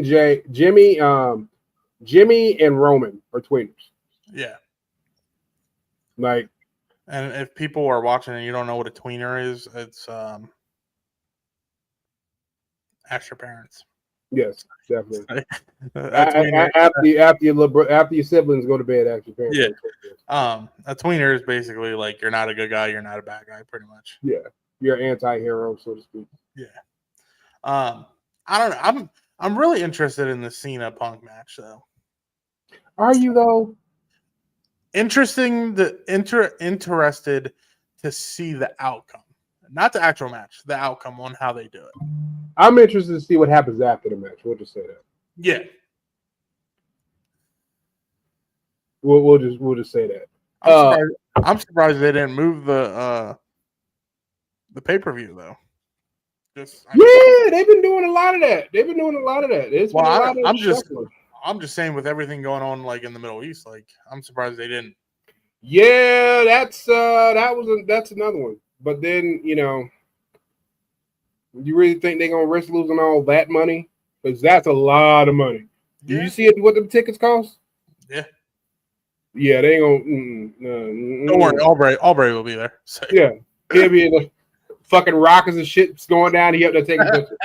[SPEAKER 1] and Roman are tweeners.
[SPEAKER 2] Yeah.
[SPEAKER 1] Like,
[SPEAKER 2] and if people are watching and you don't know what a tweener is, it's ask your parents.
[SPEAKER 1] Yes, definitely. After your siblings go to bed, ask your parents.
[SPEAKER 2] Yeah. A tweener is basically like you're not a good guy, you're not a bad guy, pretty much.
[SPEAKER 1] Yeah, you're an anti-hero, so to speak.
[SPEAKER 2] Yeah. I don't know. I'm really interested in the Cena Punk match, though.
[SPEAKER 1] Are you though?
[SPEAKER 2] Interested to see the outcome, not the actual match, the outcome on how they do it.
[SPEAKER 1] I'm interested to see what happens after the match. We'll just say that.
[SPEAKER 2] Yeah.
[SPEAKER 1] We'll just say that.
[SPEAKER 2] I'm surprised they didn't move the pay-per-view though.
[SPEAKER 1] They've been doing a lot of that.
[SPEAKER 2] I'm just saying with everything going on like in the Middle East, like I'm surprised they didn't.
[SPEAKER 1] Yeah, that's another one. But then, you really think they're gonna risk losing all that money? Because that's a lot of money. Do you see what the tickets cost?
[SPEAKER 2] Yeah.
[SPEAKER 1] Yeah, they ain't gonna.
[SPEAKER 2] Don't worry, Aubrey will be there. So.
[SPEAKER 1] Yeah, he'll be in the fucking rockers and shit going down. He up there taking pictures.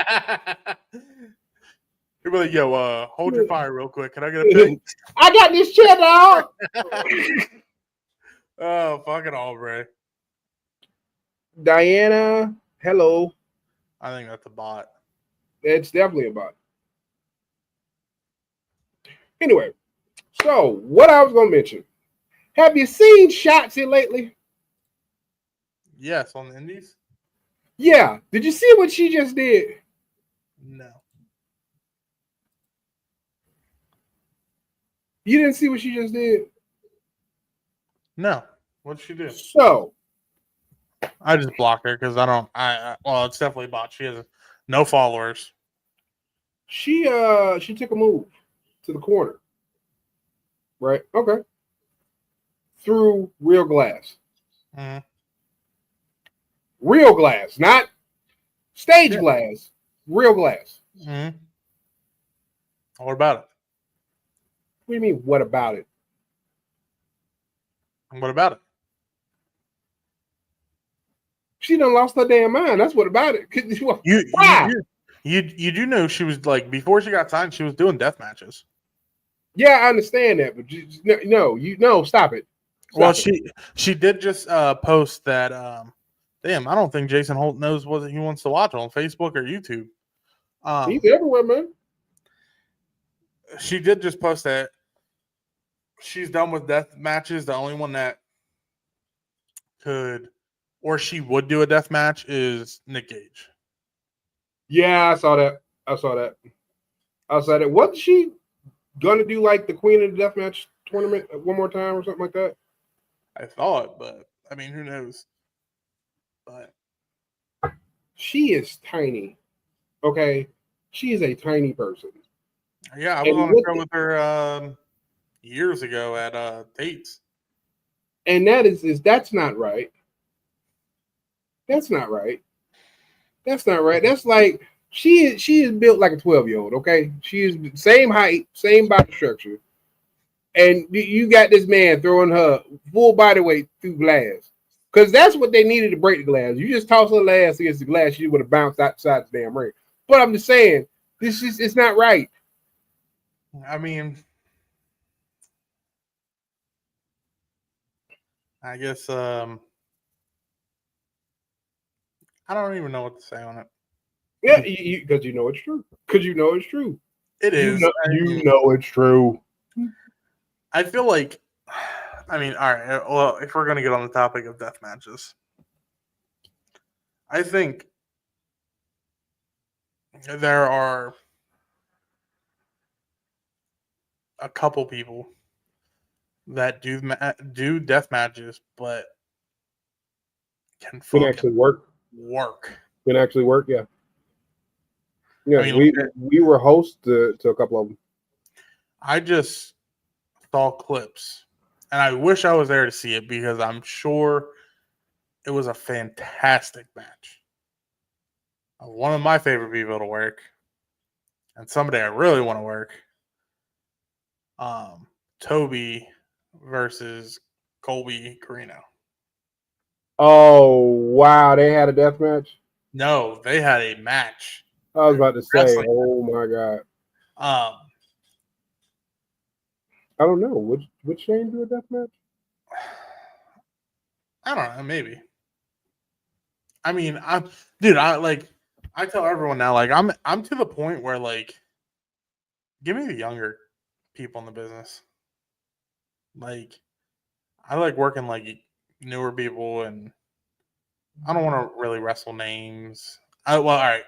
[SPEAKER 2] He'll be like, "Yo, hold your fire real quick. Can I get a pic?"
[SPEAKER 1] I got this chair, dog.
[SPEAKER 2] Oh, fucking Aubrey.
[SPEAKER 1] Diana, hello.
[SPEAKER 2] I think that's a bot.
[SPEAKER 1] It's definitely a bot. Anyway, so what I was going to mention. Have you seen Shotzi lately?
[SPEAKER 2] Yes, on the Indies.
[SPEAKER 1] Yeah. Did you see what she just did?
[SPEAKER 2] No.
[SPEAKER 1] You didn't see what she just did?
[SPEAKER 2] No. What did she do?
[SPEAKER 1] So.
[SPEAKER 2] I just blocked her because I don't. Well, it's definitely a bot. She has no followers.
[SPEAKER 1] She took a move to the corner. Right? Okay. Through real glass.
[SPEAKER 2] Mm-hmm.
[SPEAKER 1] Real glass, not stage glass. Real glass.
[SPEAKER 2] Mm-hmm. What about it?
[SPEAKER 1] What do you mean, what about it?
[SPEAKER 2] What about it?
[SPEAKER 1] She done lost her damn mind. That's what about it.
[SPEAKER 2] You do know she was like before she got signed, she was doing death matches.
[SPEAKER 1] Yeah, I understand that, but stop it.
[SPEAKER 2] Well, she did just post that. Damn, I don't think Jason Holt knows what he wants to watch on Facebook or YouTube.
[SPEAKER 1] He's everywhere, man.
[SPEAKER 2] She did just post that she's done with death matches. The only one that could, or she would do a death match is Nick Gage.
[SPEAKER 1] Yeah, I saw that. Wasn't she gonna do like the Queen of the Deathmatch tournament one more time or something like that?
[SPEAKER 2] I thought, but I mean, who knows? But
[SPEAKER 1] she is tiny. Okay, she is a tiny person.
[SPEAKER 2] Yeah, I was on a show with her years ago at Tate's.
[SPEAKER 1] And that's not right. That's not right. That's like she is built like a 12-year-old. Okay, she is same height, same body structure, and you got this man throwing her full body weight through glass because that's what they needed to break the glass. You just toss her ass against the glass, she would have bounced outside the damn ring. But I'm just saying, it's not right.
[SPEAKER 2] I mean, I guess I don't even know what to say on it.
[SPEAKER 1] Yeah, because you know it's true.
[SPEAKER 2] It is.
[SPEAKER 1] You know it's true.
[SPEAKER 2] I feel like, I mean, all right. Well, if we're going to get on the topic of death matches, I think there are a couple people that do death matches, but can
[SPEAKER 1] actually work. Can actually work, yeah. Yeah, I mean, we were hosts to a couple of them.
[SPEAKER 2] I just saw clips, and I wish I was there to see it because I'm sure it was a fantastic match. One of my favorite people to work, and somebody I really want to work. Toby versus Colby Carino.
[SPEAKER 1] Oh wow, they had a death match?
[SPEAKER 2] No, they had a match.
[SPEAKER 1] I was about to say, oh my god. I don't know. Would Shane do a death match?
[SPEAKER 2] I don't know, maybe. I mean, I tell everyone now, like I'm to the point where like give me the younger people in the business. Like I like working like newer people, and I don't want to really wrestle names. All right.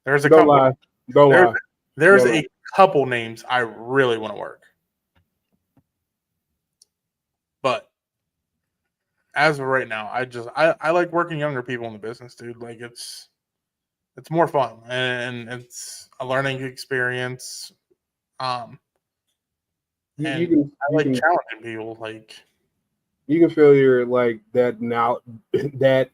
[SPEAKER 2] There's a couple.
[SPEAKER 1] Don't lie.
[SPEAKER 2] There's a couple names I really want to work, but as of right now, I like working younger people in the business, dude. Like it's more fun and it's a learning experience. I like challenging people. Like
[SPEAKER 1] you can feel your like that now that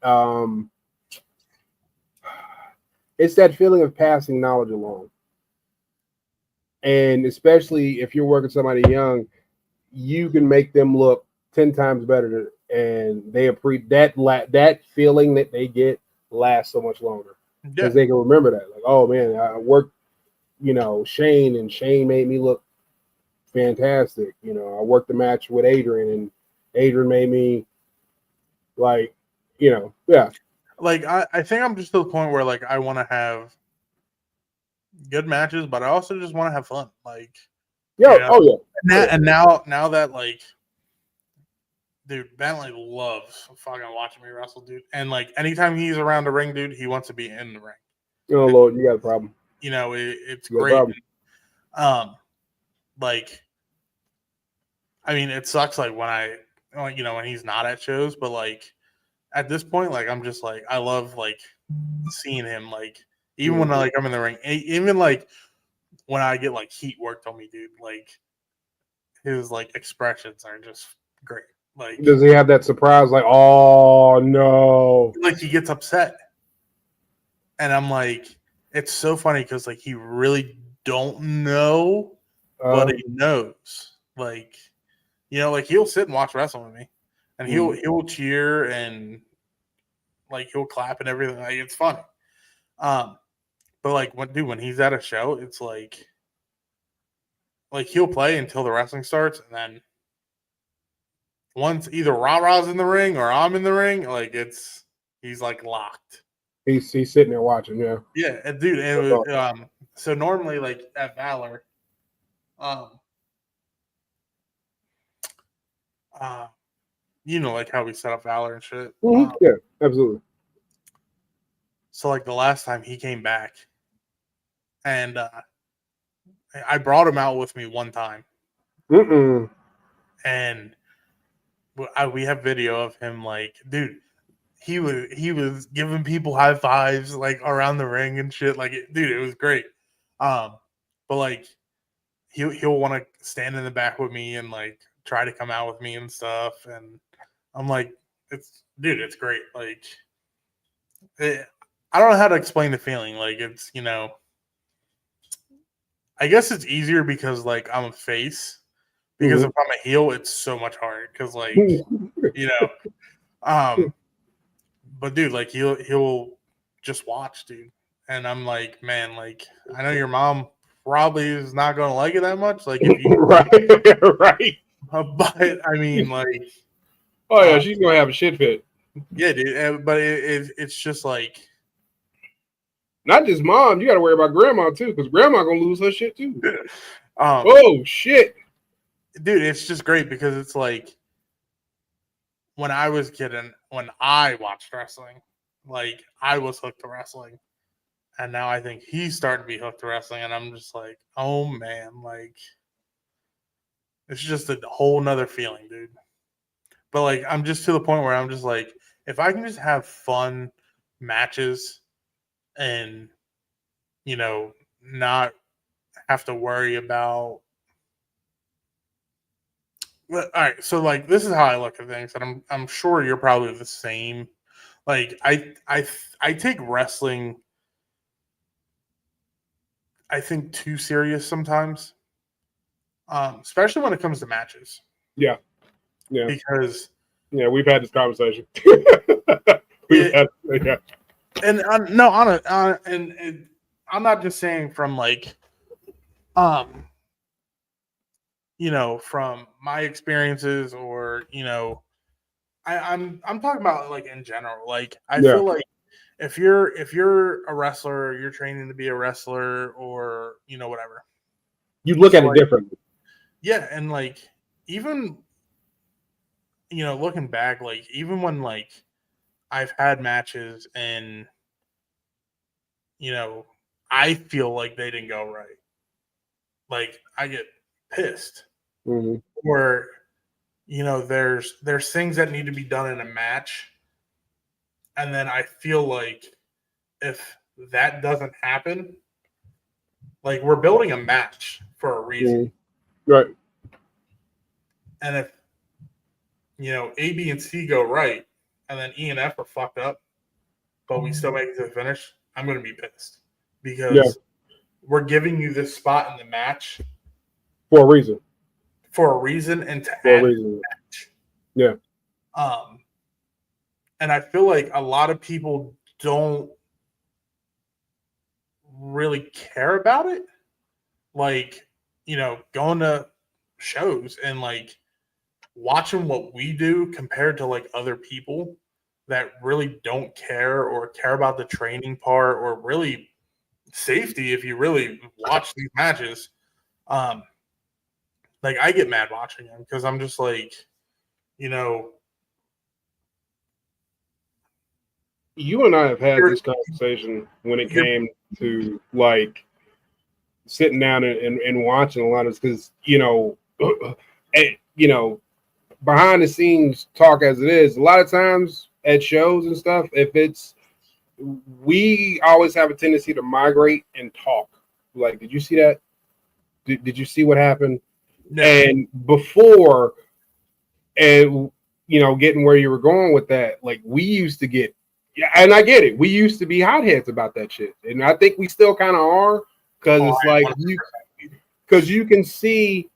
[SPEAKER 1] it's that feeling of passing knowledge along. And especially if you're working somebody young, you can make them look 10 times better, and they appreciate that feeling that they get lasts so much longer because they can remember that. Like, oh man, I worked, Shane, and Shane made me look fantastic. I worked the match with Adrian, and Adrian made me like, yeah.
[SPEAKER 2] Like I think I'm just to the point where like I want to have good matches, but I also just want to have fun. Like,
[SPEAKER 1] oh yeah.
[SPEAKER 2] And now that like, dude, Bentley loves fucking watching me wrestle, dude. And like anytime he's around the ring, dude, he wants to be in the ring.
[SPEAKER 1] Oh Lord, you got a problem.
[SPEAKER 2] It's great. Like, I mean, it sucks like when he's not at shows, but like at this point, like I'm just like I love like seeing him like even when like I'm in the ring, even like when I get like heat worked on me, dude, like his like expressions are just great. Like,
[SPEAKER 1] does he have that surprise? Like, oh no!
[SPEAKER 2] Like he gets upset, and I'm like, it's so funny because like he really don't know, but he knows. Like, like he'll sit and watch wrestling with me, and he'll cheer and Like he'll clap and everything. Like it's funny. But like when he's at a show, it's like he'll play until the wrestling starts, and then once either Rah-Rah's in the ring or I'm in the ring, like he's like locked.
[SPEAKER 1] He's sitting there watching, yeah.
[SPEAKER 2] Yeah, and dude, and so normally like at Valor, you know, like how we set up Valor and shit.
[SPEAKER 1] Yeah, absolutely.
[SPEAKER 2] So like the last time he came back, and I brought him out with me one time, and we have video of him. Like, dude, he was giving people high fives like around the ring and shit. Like, dude, it was great. But like he'll want to stand in the back with me and like try to come out with me and stuff. And I'm like, it's great. Like, I don't know how to explain the feeling. Like, it's, you know, I guess it's easier because like I'm a face. Because if I'm a heel, it's so much harder. Because like, you know, but dude, like he'll just watch, dude. And I'm like, man, like I know your mom probably is not gonna like it that much. Like if you
[SPEAKER 1] right.
[SPEAKER 2] But I mean, like,
[SPEAKER 1] oh yeah, she's gonna have a shit fit.
[SPEAKER 2] Yeah, dude. But it's just like
[SPEAKER 1] not just mom. You got to worry about grandma too, because grandma gonna lose her shit too.
[SPEAKER 2] Oh
[SPEAKER 1] shit,
[SPEAKER 2] dude! It's just great because it's like when I was kidding, when I watched wrestling, like I was hooked to wrestling, and now I think he's starting to be hooked to wrestling, and I'm just like, oh man, like it's just a whole nother feeling, dude. But like I'm just to the point where I'm just like, if I can just have fun matches and, you know, not have to worry about. All right, so like this is how I look at things, and I'm sure you're probably the same. Like I take wrestling, I think, too serious sometimes, especially when it comes to matches.
[SPEAKER 1] Yeah.
[SPEAKER 2] Because
[SPEAKER 1] we've had this conversation.
[SPEAKER 2] And no, and I'm not just saying from like, you know, from my experiences or, you know, I'm talking about like in general. Like I feel like if you're a wrestler, you're training to be a wrestler, or you know whatever,
[SPEAKER 1] you look at it differently.
[SPEAKER 2] Yeah, and like even, you know, looking back, like even when like I've had matches and, you know, I feel like they didn't go right, like I get pissed. Or, you know, there's things that need to be done in a match, and then I feel like if that doesn't happen, like we're building a match for a reason,
[SPEAKER 1] right?
[SPEAKER 2] And if, you know, A, B, and C go right, and then E and F are fucked up, but we still make it to the finish, I'm going to be pissed because we're giving you this spot in the match
[SPEAKER 1] for a reason.
[SPEAKER 2] And to add to the match.
[SPEAKER 1] Yeah.
[SPEAKER 2] And I feel like a lot of people don't really care about it. Like, you know, going to shows and like watching what we do compared to like other people that really don't care or care about the training part or really safety. If you really watch these matches, like I get mad watching them because I'm just like, you know,
[SPEAKER 1] you and I have had this conversation when it came to like sitting down and watching a lot of this, because you know, you know, behind the scenes talk as it is, a lot of times at shows and stuff, we always have a tendency to migrate and talk. Like, did you see that? Did you see what happened? No. And before, and you know, getting where you were going with that, like we used to get, and I get it. We used to be hotheads about that shit, and I think we still kind of are, because it's like you can see,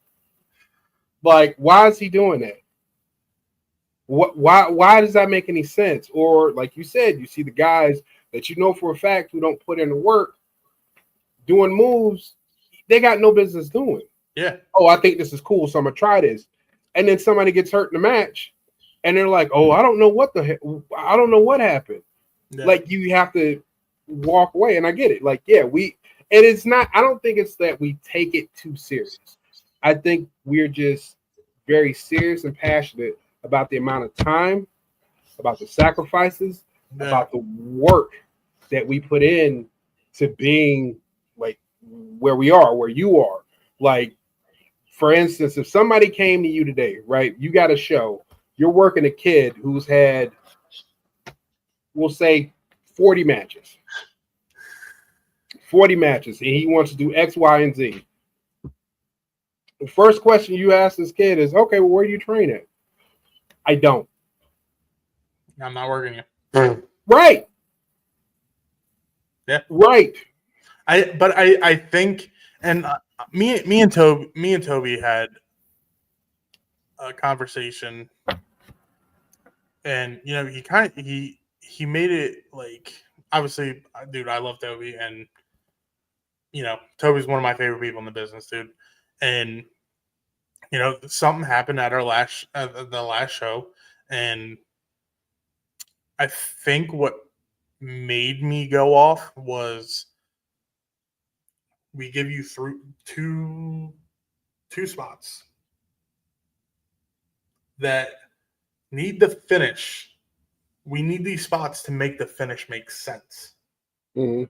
[SPEAKER 1] like, why is he doing that? Why does that make any sense? Or like you said, you see the guys that you know for a fact who don't put in the work doing moves they got no business doing.
[SPEAKER 2] Yeah.
[SPEAKER 1] Oh, I think this is cool, so I'm gonna try this. And then somebody gets hurt in the match, and they're like, "Oh, I don't know what I don't know what happened."
[SPEAKER 2] Yeah.
[SPEAKER 1] Like you have to walk away, and I get it. Like, yeah, and it's not. I don't think it's that we take it too serious. I think we're just very serious and passionate about the amount of time, about the sacrifices, about the work that we put in to being like where we are, where you are. Like, for instance, if somebody came to you today, right? You got a show, you're working a kid who's had, we'll say, 40 matches. 40 matches, and he wants to do X, Y, and Z. The first question you ask this kid is, okay, well, where do you train at? I don't.
[SPEAKER 2] I'm not working here.
[SPEAKER 1] Right.
[SPEAKER 2] Yeah.
[SPEAKER 1] Right.
[SPEAKER 2] I think, and me and Toby had a conversation, and he made it like, obviously, dude, I love Toby, and Toby's one of my favorite people in the business, dude, and something happened at the last show, and I think what made me go off was we give you through two spots that need the finish. We need these spots to make the finish make sense.
[SPEAKER 1] Mm-hmm.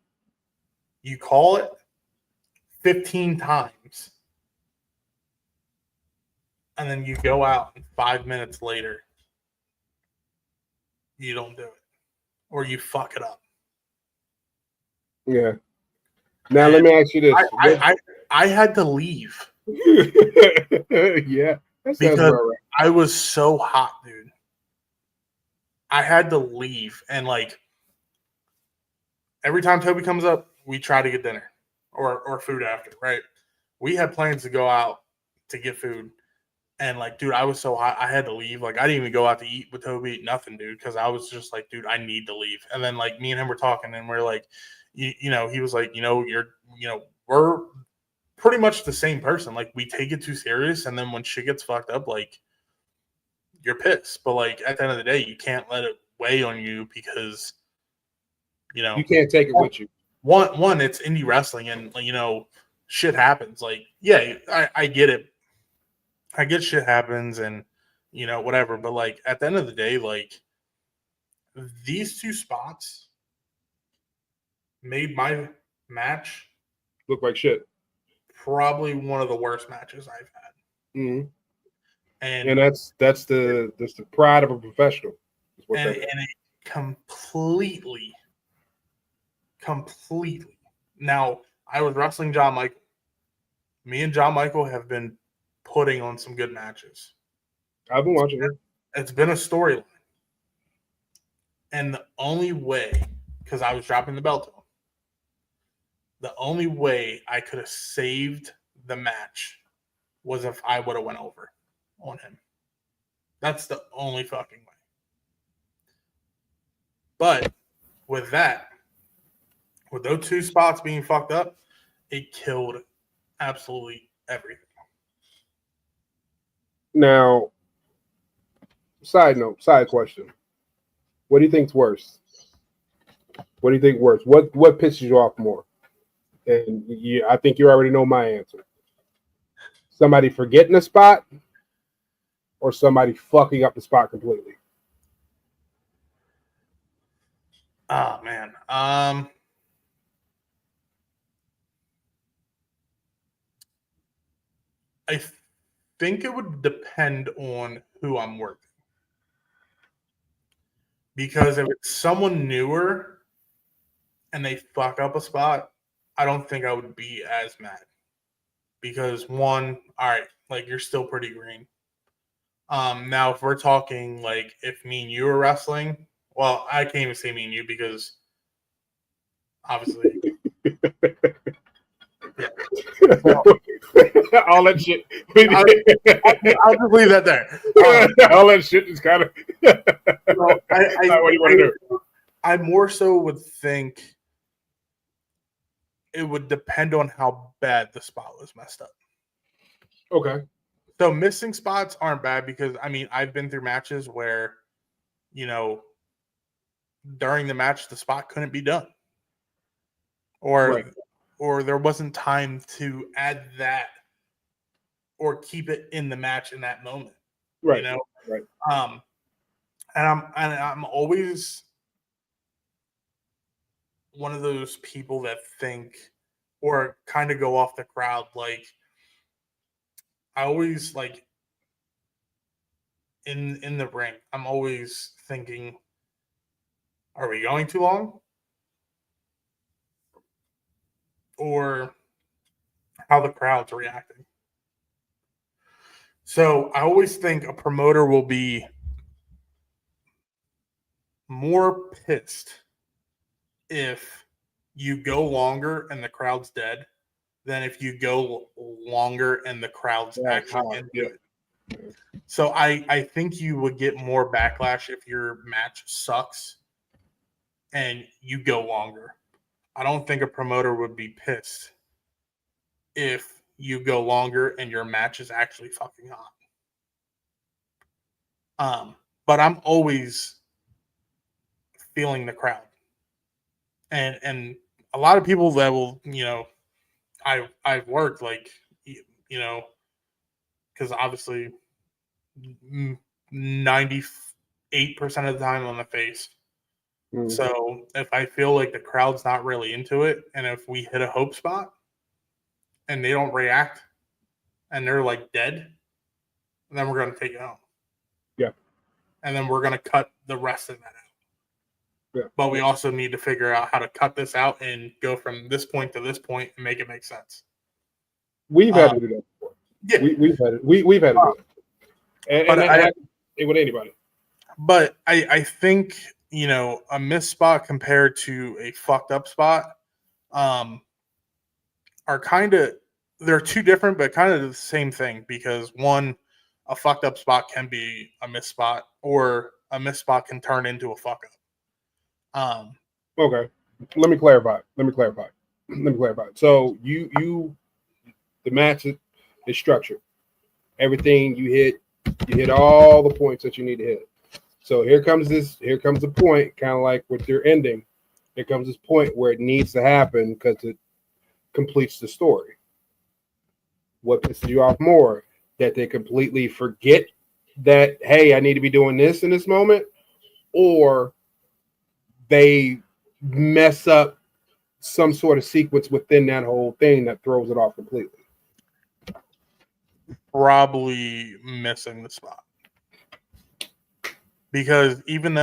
[SPEAKER 2] You call it 15 times, and then you go out, and 5 minutes later, you don't do it, or you fuck it up.
[SPEAKER 1] Yeah. Now let me ask you this:
[SPEAKER 2] I had to leave.
[SPEAKER 1] Yeah, that sounds
[SPEAKER 2] because
[SPEAKER 1] right.
[SPEAKER 2] I was so hot, dude. I had to leave, and like every time Toby comes up, we try to get dinner or food after, right? We had plans to go out to get food, and like, dude, I was so hot, I had to leave. Like, I didn't even go out to eat with Toby, nothing, dude, because I was just like, dude, I need to leave. And then like me and him were talking, and we're like, he was like, we're pretty much the same person. Like, we take it too serious, and then when shit gets fucked up, like, you're pissed. But like at the end of the day, you can't let it weigh on you because
[SPEAKER 1] you can't take it with you.
[SPEAKER 2] One, it's indie wrestling, and shit happens. Like, yeah, I get it. I get shit happens, and whatever. But like at the end of the day, like these two spots made my match
[SPEAKER 1] look like shit.
[SPEAKER 2] Probably one of the worst matches I've had.
[SPEAKER 1] Mm-hmm.
[SPEAKER 2] And
[SPEAKER 1] that's the pride of a professional.
[SPEAKER 2] And it completely. Now, I was wrestling John Michael. Me and John Michael have been putting on some good matches.
[SPEAKER 1] I've been watching it.
[SPEAKER 2] It's been a storyline. And the only way, because I was dropping the belt to him, the only way I could have saved the match was if I would have went over on him. That's the only fucking way. But with those two spots being fucked up, it killed absolutely everything.
[SPEAKER 1] Now, side question. What do you think's worse? What do you think worse? What pisses you off more? And I think you already know my answer. Somebody forgetting a spot or somebody fucking up the spot completely?
[SPEAKER 2] Oh, man. I think it would depend on who I'm working. Because if it's someone newer and they fuck up a spot, I don't think I would be as mad. Because one, all right, like you're still pretty green. Now if we're talking like if me and you are wrestling, well, I can't even say me and you because obviously, yeah.
[SPEAKER 1] All that shit.
[SPEAKER 2] I'll just leave that there.
[SPEAKER 1] All that shit is kind of.
[SPEAKER 2] Well,
[SPEAKER 1] Not what you want to do.
[SPEAKER 2] I more so would think it would depend on how bad the spot was messed up.
[SPEAKER 1] Okay.
[SPEAKER 2] So missing spots aren't bad because I mean I've been through matches where, you know, during the match the spot couldn't be done, or
[SPEAKER 1] Right.
[SPEAKER 2] or there wasn't time to add that or keep it in the match in that moment.
[SPEAKER 1] Right.
[SPEAKER 2] You know,
[SPEAKER 1] Right.
[SPEAKER 2] and I'm always one of those people that think or kind of go off the crowd. Like I always like in the ring, I'm always thinking, are we going too long? Or how the crowd's reacting. So I always think a promoter will be more pissed if you go longer and the crowd's dead than if you go longer and the crowd's actually into it. So I think you would get more backlash if your match sucks and you go longer. I don't think a promoter would be pissed if you go longer and your match is actually fucking hot. But I'm always feeling the crowd. And a lot of people that will, you know, I've worked like, you know, because obviously 98% of the time on the face.
[SPEAKER 1] Mhm.
[SPEAKER 2] So if I feel like the crowd's not really into it, and if we hit a hope spot and they don't react and they're like dead, then we're going to take it home.
[SPEAKER 1] Yeah.
[SPEAKER 2] And then we're going to cut the rest of that out.
[SPEAKER 1] Yeah.
[SPEAKER 2] But we also need to figure out how to cut this out and go from this point to this point and make it make sense.
[SPEAKER 1] We've had to do that before.
[SPEAKER 2] Yeah.
[SPEAKER 1] We've had it. We've had to do it. And that happens with anybody.
[SPEAKER 2] But I think, you know, a missed spot compared to a fucked up spot are kind of, they're two different, but kind of the same thing, because one, a fucked up spot can be a missed spot, or a missed spot can turn into a fuck up.
[SPEAKER 1] Okay. Let me clarify. So you the match is structured. Everything you hit all the points that you need to hit. So here comes the point, kind of like with your ending. Here comes this point where it needs to happen because it completes the story. What pisses you off more? That they completely forget that, hey, I need to be doing this in this moment, or they mess up some sort of sequence within that whole thing that throws it off completely.
[SPEAKER 2] Probably missing the spot. Because even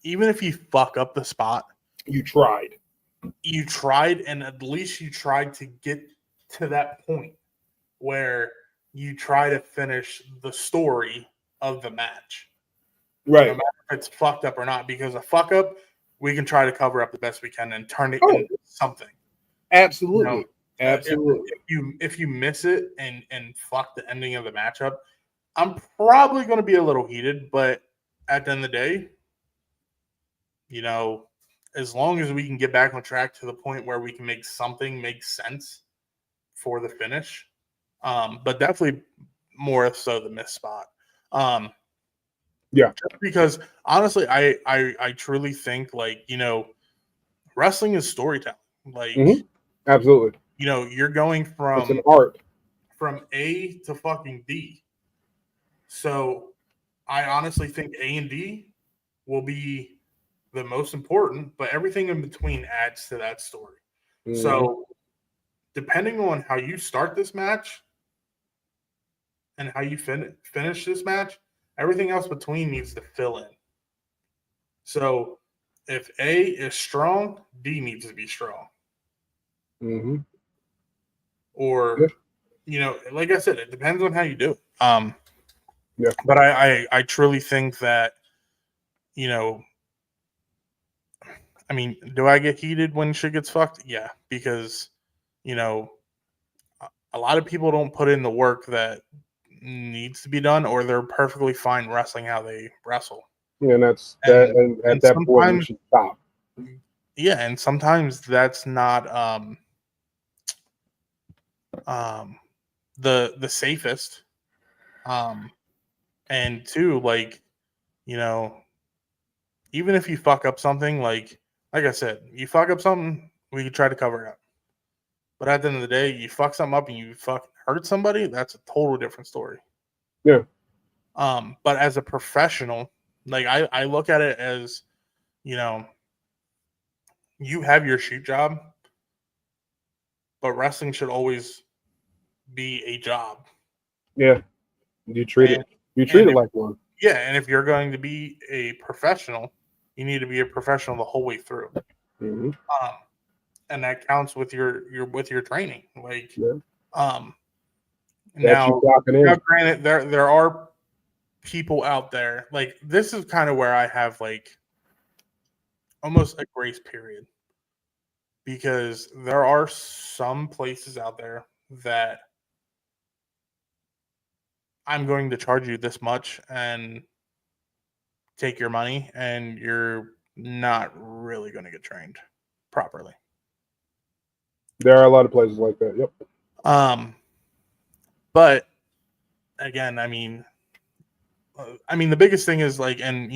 [SPEAKER 2] if you fuck up the spot,
[SPEAKER 1] you tried,
[SPEAKER 2] and at least you tried to get to that point where you try to finish the story of the match.
[SPEAKER 1] Right.
[SPEAKER 2] No matter if it's fucked up or not, because a fuck up, we can try to cover up the best we can and turn it into something.
[SPEAKER 1] Absolutely.
[SPEAKER 2] You know,
[SPEAKER 1] absolutely.
[SPEAKER 2] If you miss it and fuck the ending of the matchup, I'm probably going to be a little heated, but at the end of the day, you know, as long as we can get back on track to the point where we can make something make sense for the finish, but definitely more so the miss spot.
[SPEAKER 1] Yeah.
[SPEAKER 2] Just because honestly, I truly think, like, you know, wrestling is storytelling. Like,
[SPEAKER 1] absolutely.
[SPEAKER 2] You know, you're going
[SPEAKER 1] it's an art
[SPEAKER 2] from A to fucking D. So I honestly think A and D will be the most important, but everything in between adds to that story. So depending on how you start this match and how you finish this match, everything else between needs to fill in. So if A is strong, D needs to be strong. Or, you know, like I said, it depends on how you do it.
[SPEAKER 1] Yeah.
[SPEAKER 2] But I truly think that, you know, I mean, do I get heated when shit gets fucked? Yeah, because, you know, a lot of people don't put in the work that needs to be done, or they're perfectly fine wrestling how they wrestle.
[SPEAKER 1] Yeah, and that's that. And at that point, you should stop.
[SPEAKER 2] Yeah, and sometimes that's not the safest. And two, like, you know, even if you fuck up something, like I said, you fuck up something, we could try to cover it up. But at the end of the day, you fuck something up and you fucking hurt somebody, that's a total different story.
[SPEAKER 1] Yeah.
[SPEAKER 2] But as a professional, like I look at it as, you know, you have your shoot job, but wrestling should always be a job.
[SPEAKER 1] Yeah. You treat it like one.
[SPEAKER 2] Yeah, and if you're going to be a professional, you need to be a professional the whole way through.
[SPEAKER 1] Mm-hmm.
[SPEAKER 2] And that counts with your training. Like,
[SPEAKER 1] yeah.
[SPEAKER 2] Now granted, there are people out there, like, this is kind of where I have like almost a grace period, because there are some places out there that I'm going to charge you this much and take your money, and you're not really going to get trained properly.
[SPEAKER 1] There are a lot of places like that. Yep.
[SPEAKER 2] But again, I mean, the biggest thing is like, and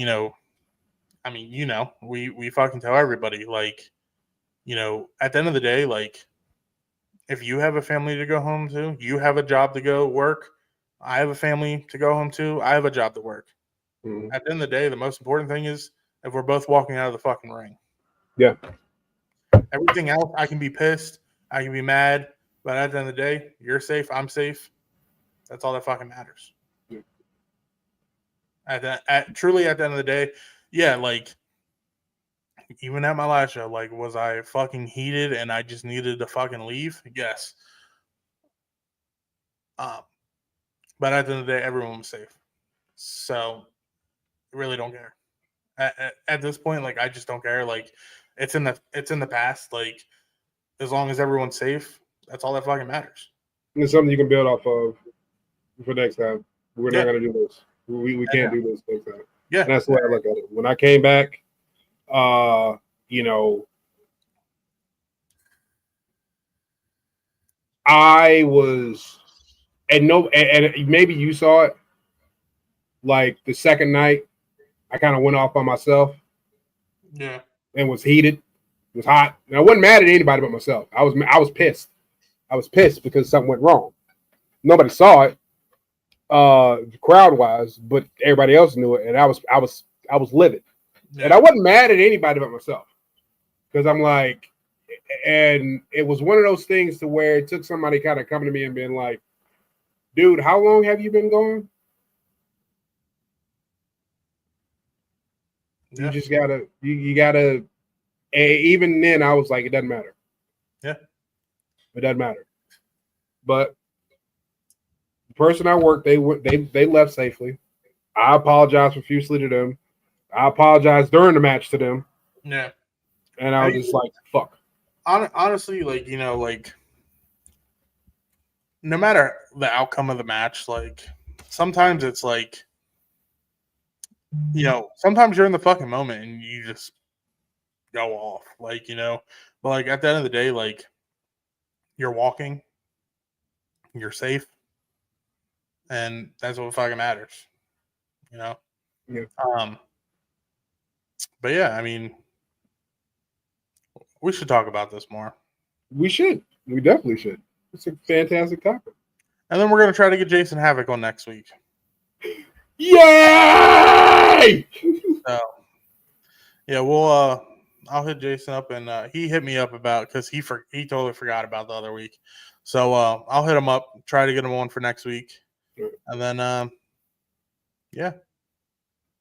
[SPEAKER 2] we fucking tell everybody, like, at the end of the day, like, if you have a family to go home to, you have a job to go work. I have a family to go home to. I have a job to work.
[SPEAKER 1] Mm-hmm.
[SPEAKER 2] At the end of the day, the most important thing is if we're both walking out of the fucking ring.
[SPEAKER 1] Yeah.
[SPEAKER 2] Everything else, I can be pissed. I can be mad. But at the end of the day, you're safe. I'm safe. That's all that fucking matters. Yeah. Truly, at the end of the day, yeah, like, even at my last show, like, was I fucking heated and I just needed to fucking leave? Yes. But at the end of the day, everyone was safe. So, I really don't care. At this point, like, I just don't care. Like, it's in the past. Like, as long as everyone's safe, that's all that fucking matters.
[SPEAKER 1] And it's something you can build off of for next time. We're not going to do this. We can't do this next time.
[SPEAKER 2] Yeah.
[SPEAKER 1] And that's the way I look at it. When I came back, I was, and maybe you saw it, like the second night, I kind of went off on myself.
[SPEAKER 2] Yeah.
[SPEAKER 1] And was heated. It was hot. And I wasn't mad at anybody but myself. I was pissed. I was pissed because something went wrong. Nobody saw it, crowd wise, but everybody else knew it, and I was livid. Yeah. And I wasn't mad at anybody but myself, because I'm like, and it was one of those things to where it took somebody kind of coming to me and being like, "Dude, how long have you been gone?" Yeah. You just gotta, you gotta. Even then, I was like, it doesn't matter.
[SPEAKER 2] Yeah,
[SPEAKER 1] it doesn't matter. But the person I worked, they left safely. I apologized profusely to them. I apologized during the match to them.
[SPEAKER 2] Yeah,
[SPEAKER 1] and I was just like, fuck.
[SPEAKER 2] Honestly, like, like, no matter the outcome of the match, like, sometimes it's like, sometimes you're in the fucking moment and you just go off, like, but like, at the end of the day, like, you're walking, you're safe, and that's what fucking matters,
[SPEAKER 1] Yeah.
[SPEAKER 2] But yeah, I mean, we should talk about this more.
[SPEAKER 1] We should. We definitely should. It's a fantastic topic.
[SPEAKER 2] And then we're gonna try to get Jason Havoc on next week.
[SPEAKER 1] Yay!
[SPEAKER 2] So, yeah, I'll hit Jason up, and he hit me up about, because he totally forgot about the other week. So I'll hit him up, try to get him on for next week, and then yeah,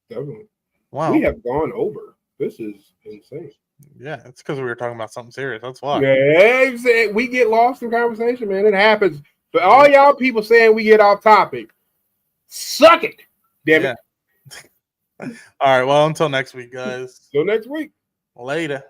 [SPEAKER 1] definitely.
[SPEAKER 2] Wow,
[SPEAKER 1] we have gone over. This is insane.
[SPEAKER 2] Yeah, it's because we were talking about something serious. That's why.
[SPEAKER 1] Yeah, we get lost in conversation, man. It happens. But all y'all people saying we get off topic, suck it. Damn it.
[SPEAKER 2] All right. Well, until next week, guys.
[SPEAKER 1] Till next week.
[SPEAKER 2] Later.